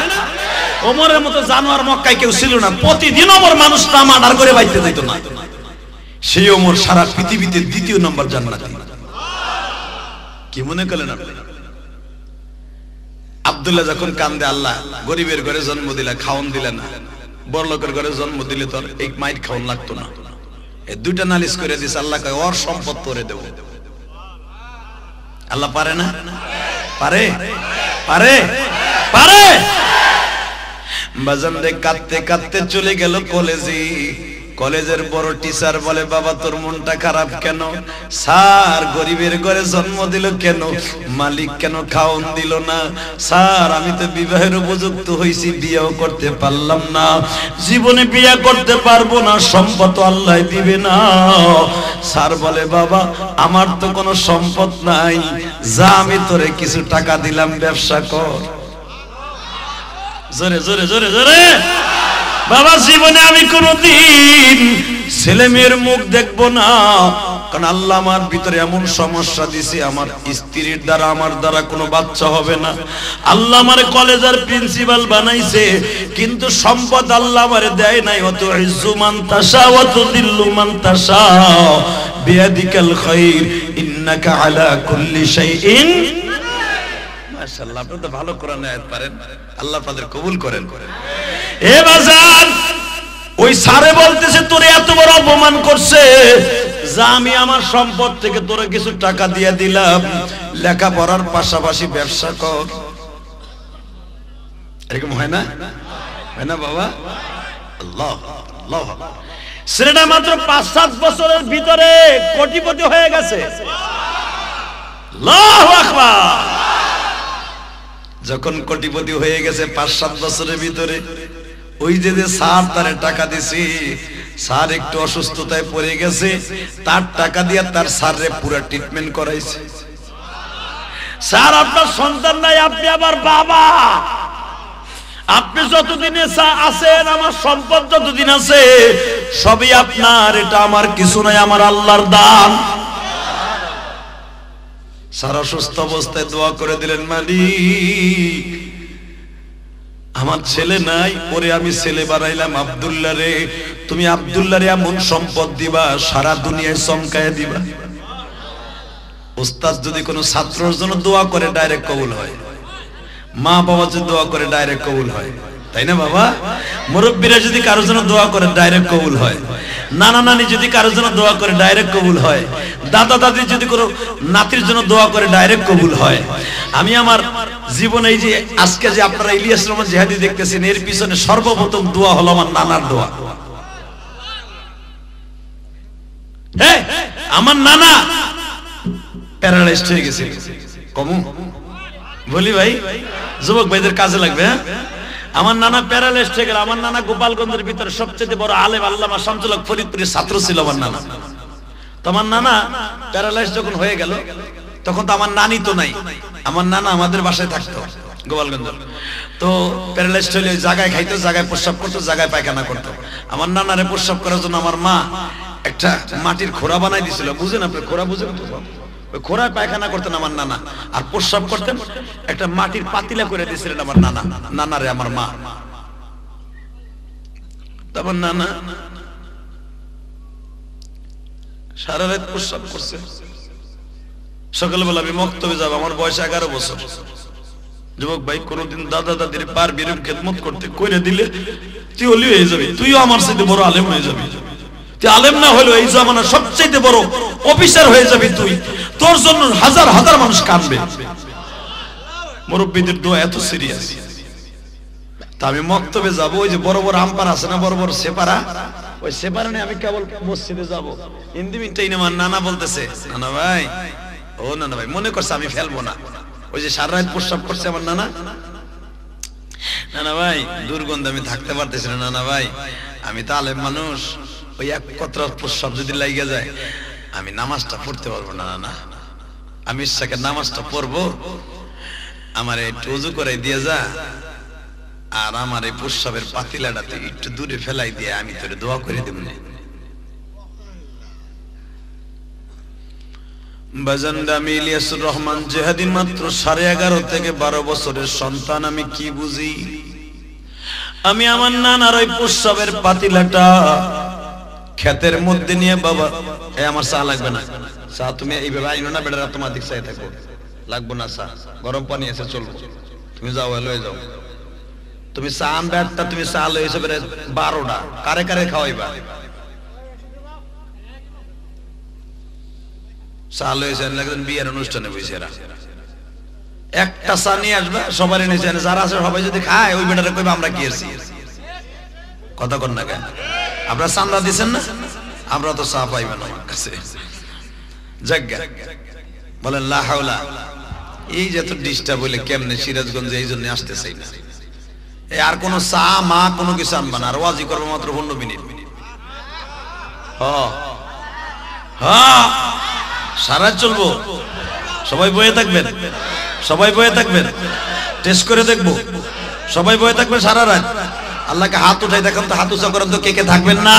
ওমরের মতো জানোয়ার মক্কায় কেউ ছিল না, প্রতিদিন ওমর মানুষটা মার্ডার করে বাইতে যাইত না। সেই ওমর সারা পৃথিবীতে দ্বিতীয় নম্বর জান্নাতি। কি মনে করলেন আপনি? আব্দুল্লাহ যখন কান্দে, আল্লাহ গরিবের ঘরে জন্ম দিলা, খাওন দিলে না, বড় লোকের ঘরে জন্ম দিলে তোর এক মাইট খাওন লাগতো না। এই দুইটা নালিশ করে দিস, আল্লাহ কয় ওর সম্পদ তোরে দেব। আল্লাহ পারে না? পারে পারে পারে। বাজান রে কাঁদতে কাঁদতে চলে গেল কলেজে। কলেজের বড় টিচার বলে, বাবা তোর মনটা খারাপ কেন? স্যার গরিবের ঘরে জন্ম দিল কেন? মালিক কেন খাওন দিল না? স্যার আমি তো বিবাহের উপযুক্ত হয়েছি, বিয়েও করতে পারলাম না, জীবনে বিয়ে করতে পারবো না, সম্পদ আল্লাহ দিবে না। স্যার বলে, বাবা আমার তো কোনো সম্পদ নাই, যা আমি তোরে কিছু টাকা দিলাম, ব্যবসা কর। জোরে জোরে জোরে জোরে। বাবা জীবনে আমি কোনদিন ছেলে মেয়ের মুখ দেখবো না, কারণ আল্লাহ আমার ভিতরে এমন সমস্যা দিছে, আমার স্ত্রীর দ্বারা আমার দ্বারা কোনো বাচ্চা হবে না। আল্লাহ আমার কলেজের প্রিন্সিপাল বানাইছে, কিন্তু সম্পদ আল্লাহ আমারে দেয় নাই। অত ইজ্জু মান তাশা ওয়া তুযিল্লু মান তাশা বিয়াদিকাল খায়র ইন্নাকা আলা কুল্লি শাইইন। মাশাআল্লাহ, আপনি তো ভালো কোরআন আয়াত পারেন, আল্লাহ আপনাদের কবুল করেন। এ বাজার ওই সারে বলতেছে তোরে এত বড় অপমান করছে, যা আমি আমার সম্পদ থেকে তোরে কিছু টাকা দিয়ে দিলাম, লেখাপড়ার পাশাপাশি ব্যবসা কর। এরকম হয় না? হয় না বাবা? আল্লাহ আল্লাহ। ছেলেটা মাত্র ৫-৭ বছরের ভিতরে কোটিপতি হয়ে গেছে। আল্লাহু আকবার। যখন কোটিপতি হয়ে গেছে ৫-৭ বছরের ভিতরে, ওই যে স্যার তারে টাকা দিছে, স্যার একটু অসুস্থতায় পড়ে গেছে, তার টাকা দিয়ে তার স্যাররে পুরো ট্রিটমেন্ট করাইছে। স্যার আপনার সন্তান নাই, আপনি আবার বাবা, আপনি যতদিন আছেন, আমার সম্পদ যতদিন আছে সবই আপনার, এটা আমার কিছু নাই, আমার আল্লাহর দান। স্যার অসুস্থ অবস্থায় দোয়া করে দিলেন, মালিক আমার ছেলে নাই, ওরে আমি ছেলে বানাইলাম আব্দুল্লাহ রে, তুমি আব্দুল্লাহ রে এমন সম্পদ দিবা সারা দুনিয়ায় চমকায় দিবা। উস্তাদ যদি কোনো ছাত্রের জন্য দোয়া করে ডাইরেক্ট কবুল হয়, মা বাবা যদি দোয়া করে ডাইরেক্ট কবুল হয়, তাই না বাবা? মুরব্বীরা যদি কারোর জন্য দোয়া করে ডাইরেক্ট কবুল হয়, নানা নানি যদি কারোর জন্য দোয়া করে ডাইরেক্ট কবুল হয়, দাদা দাদি যদি কোনো নাতির জন্য দোয়া করে ডাইরেক্ট কবুল হয়। আমি আমার জীবনে এই যে আজকে যে আপনারা ইলিয়াস রহমান জিহাদি দেখতেছেন, এর পিছনে সর্বপ্রথম দোয়া হলো আমার নানার দোয়া। হ্যাঁ, আমার নানা প্যারালাইজড হয়ে গেছে। কমু বলি ভাই, যুবক ভাইদের কাজে লাগবে। হ্যাঁ, আমার নানা প্যারালাইজড হয়ে গেল। আমার নানা গোপালগঞ্জের ভিতরে সবচেয়ে বড় আলেম আল্লামা শামসুল হক ফরিদপুরের ছাত্র ছিল আমার নানা। তো আমার নানা প্যারালাইজড যখন হয়ে গেল, তখন তো আমার নানি তো নাই, আমার নানা আমাদের বাসায় থাকতো গোপালগঞ্জ। তো প্যারালাইজড হলে জায়গায় খাইতো, জায়গায় প্রস্রাব করতো, জায়গায় পায়খানা করতো। আমার নানারে প্রস্রাব করার জন্য আমার মা একটা মাটির খোড়া বানাই দিয়েছিল। বুঝেন আপনি খোড়া? বুঝেন তো? ওই খোড়ায় পায়খানা করতেন আমার নানা, আর প্রস্রাব করতেন একটা মাটির পাতিলা করে দিয়েছিলেন আমার নানা, নানারে আমার মা। তারপর নানা সারা রাত প্রস্রাব করছে, সকালবেলা আমি মক্তবে যাব, আমার বয়স 11 বছর। যুবক ভাই, কোনদিন দাদা দাদির পার বিরুম খেদমত করতে কইরে দিলে তুই ওলি হয়ে যাবি, তুইও আমার সাথে বড় আলেম হয়ে যাবি। তুই আলেম না হলেও এই জামানার সবচেয়ে বড় অফিসার হয়ে যাবি তুই। তোর জন্য হাজার হাজার মানুষ কাঁদবে। মুরব্বীদের দোয়া এত সিরিয়াস। তা আমি মক্তবে যাব, ওই যে বড় বড় আমপার আছে না, বড় বড় সেপারা, ওই সেপারা নিয়ে আমি কেবল মসজিদে যাব। হিন্দি মিনটাই না, আমার নানা বলতেছে, নানা ভাই, ও নানা ভাই, মনে করছে আমি ফেলবো না। ওই যে সারা রাত প্রস্রাব করছে আমার নানা, নানা ভাই দুর্গন্ধ আমি থাকতে পারতেছি না, নানা ভাই আমি তো আলেম মানুষ, ওই এক কতরা প্রস্রাব যদি লাগিয়ে যায় আমি নামাজটা পড়তে পারবো না। নানা আমি ইশাকের নামাজটা পড়বো, আমার একটু ওযু করে দিয়ে যা, আর আমার এই প্রস্রাবের পাতিলাটাতে একটু দূরে ফেলাই দিয়ে আমি তোরে দোয়া করে দেব। বাজানরা আমি ইলিয়াসুর রহমান জেহাদি, মাত্র 11.5 থেকে 12 বছরের সন্তান। আমি কি বুঝি? আমি আমার নানার ওই প্রস্রাবের পাতিলাটা ক্ষেতের মধ্যে নিয়ে, বাবা আমার চা লাগবে না, চা তুমি এইভাবে আইনো না, বেটারা তোমার দিক চাই থাকো, লাগবো না চা, গরম পানি আছে চলবো, তুমি যাও লয়ে যাও। তুমি চা আনবে একটা, তুমি চা লয়ে এসে 12টা, কারে কারে খাওয়াইবা? চা লয়ে এসে লাগবেন বিয়ের অনুষ্ঠানে বসে এরা একটা চা নিয়ে আসবে, সবাই নিচে যারা আছে সবাই যদি খায়, ওই বেটারে কইবা আমরা কি এসেছি। কথা কর না কেন? আপনারা চান্দা দিচ্ছেন না, আমরা তো চা পাইবেন আমার কাছে। জায়গা বলেন লা হাওলা। এই যে এত ডিস্টার্ব হইলে কেমনে সিরাজগঞ্জে, এই জন্য আসতে চাই না। এই আর কোন চা মা কোনো কিছু আনবা না, আর ওয়াজি করবো মাত্র 15 মিনিট। হ্যাঁ সারা চলবো, সবাই বয়ে থাকবেন, সবাই বয়ে থাকবেন, টেস্ট করে দেখবো, সবাই বয়ে থাকবেন সারা রাত। আল্লাহকে হাত উঠাই দেখান তো, হাত উঁচা করেন তো, কে কে থাকবেন না?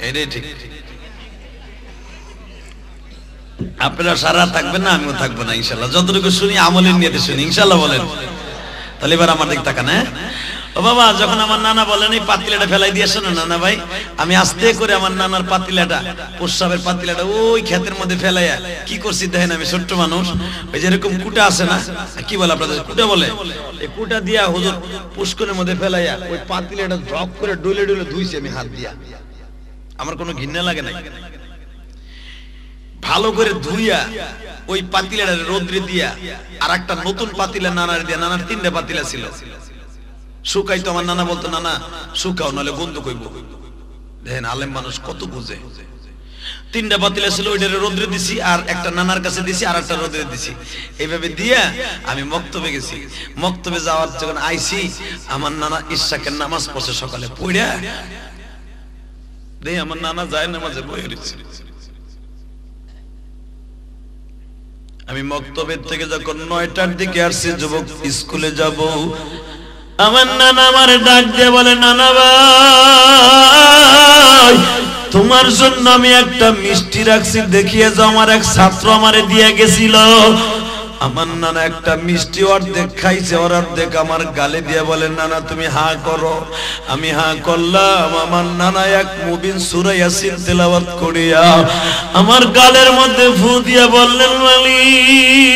এটাই ঠিক। আপনারা সারা থাকবেন না, আমিও থাকবো না ইনশাল্লাহ। যতটুকু শুনি আমলের নিয়ে শুনি ইনশাল্লাহ। বলেন তাহলে এবার আমার দিক তাকান। হ্যাঁ ও বাবা, যখন আমার নানা বলেন এই পাতিলাটা ফেলাই দিয়েছে না, নানা ভাই আমি আস্তে করে আমার নানার পাতিলাটা, প্রস্রাবের পাতিলাটা ওই ক্ষেতের মধ্যে ফেলাইয়া কি করছি দেখেন। আমি ছোট্ট মানুষ, ওই যেরকম কুটা আছে না, কি বলে আপনাদের কুটা বলে, এই কুটা দিয়া হুজুর পুষ্করের মধ্যে ফেলাইয়া ওই পাতিলাটা ঝক করে ডলে ডলে ধুইছি আমি হাত দিয়া। আমার কোনো ঘৃণা লাগে না, ভালো করে ধুইয়া ওই পাতিলাটা রোদ্রে দিয়া আর একটা নতুন পাতিলা নানার দিয়া, নানার 3টা পাতিলা ছিল, শুকাই তো আমার নানা বলতো নানা শুকাও নাহলে গন্ধ কইব। দেখেন আলেম মানুষ কত বুঝে। 3টা পাতিলা ছিল, ওইটা রোদ্রে দিছি, আর একটা নানার কাছে দিছি, আর একটা রোদ্রে দিছি। এইভাবে দিয়া আমি মক্তবে গেছি। মক্তবে যাওয়ার যখন আইছি, আমার নানা ইশাকের নামাজ পড়ছে সকালে, পড়া দেই আমার নানা যায় নামাজে বসে রয়েছে। আমি মক্তবের থেকে যখন 9টার দিকে আসছি, যুবক স্কুলে যাব, আমার নানা আমার ডাক দিয়ে বলে, নানা ভাই তোমার জন্য আমি একটা মিষ্টি রাখছি, দেখিয়ে যাও। আমার এক ছাত্র আমারে দিয়ে গেছিল। আমার নানা একটা মিষ্টি অর্ধেক খাইছে, ওর অর্ধেক আমার গালে দিয়ে বলে, নানা তুমি হা করো। আমি হা করলাম। আমার নানা এক মুবিন সূরা ইয়াসিন তেলাওয়াত করিয়া আমার গালের মধ্যে ফু দিয়া বললেন, মালিক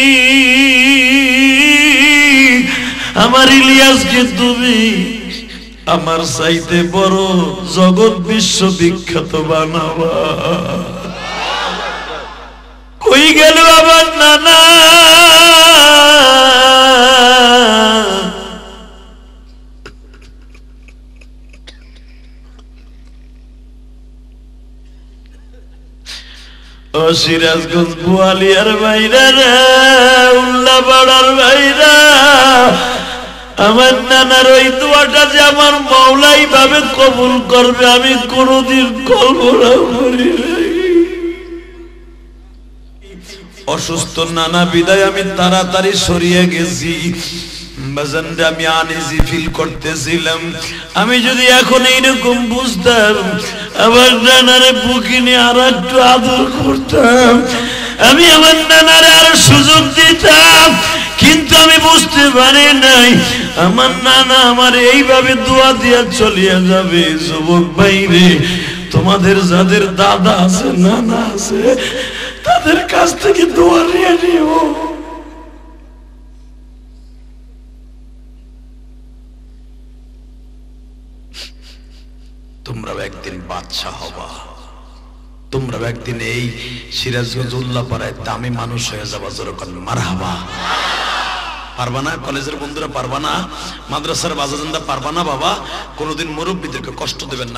আমার ইলিয়াসকে তুমি আমার চাইতে বড় জগৎ বিশ্ব বিখ্যাত বানাবা। কই গেল আমার নানা? ও সিরাজগঞ্জ বোয়ালিয়ার বাইরা রে, উল্লাপাড়ার বাইরা, আমার নানার ওই দোয়াটা যে আমার মাওলাই ভাবে কবুল করবে আমি কোনদিন কল্পনা করি নাই। অসুস্থ নানা বিদায় আমি তাড়াতাড়ি সরিয়ে গেছি। বাজানরা আমি আনইজি ফিল করতেছিলাম। আমি যদি এখন এইরকম বুঝতাম, আমার নানারে বুকে নিয়ে আর একটু আদর করতাম, আমি আমার নানারে আর সুযোগ দিতাম, কিন্তু আমি বুঝতে পারি নাই আমার নানা আমার এইভাবে দোয়া দিয়া চলিয়ে যাবে। যুবক ভাই রে, তোমাদের যাদের দাদা আছে নানা আছে তাদের কাছ থেকে দোয়া নিয়ে নিও। তোমরা একদিন বাদশা হবা, তোমরা একদিন এই সিরাজগঞ্জ উল্লাপাড়ায় দামি মানুষ হয়ে যাবা। যেরকম মারহাবা। পারবা না? কলেজের বন্ধুরা পারবা না? মাদ্রাসার বাজারন্দা পারবা না? বাবা কোনোদিন মুরব্বীদেরকে কষ্ট দেবেন না।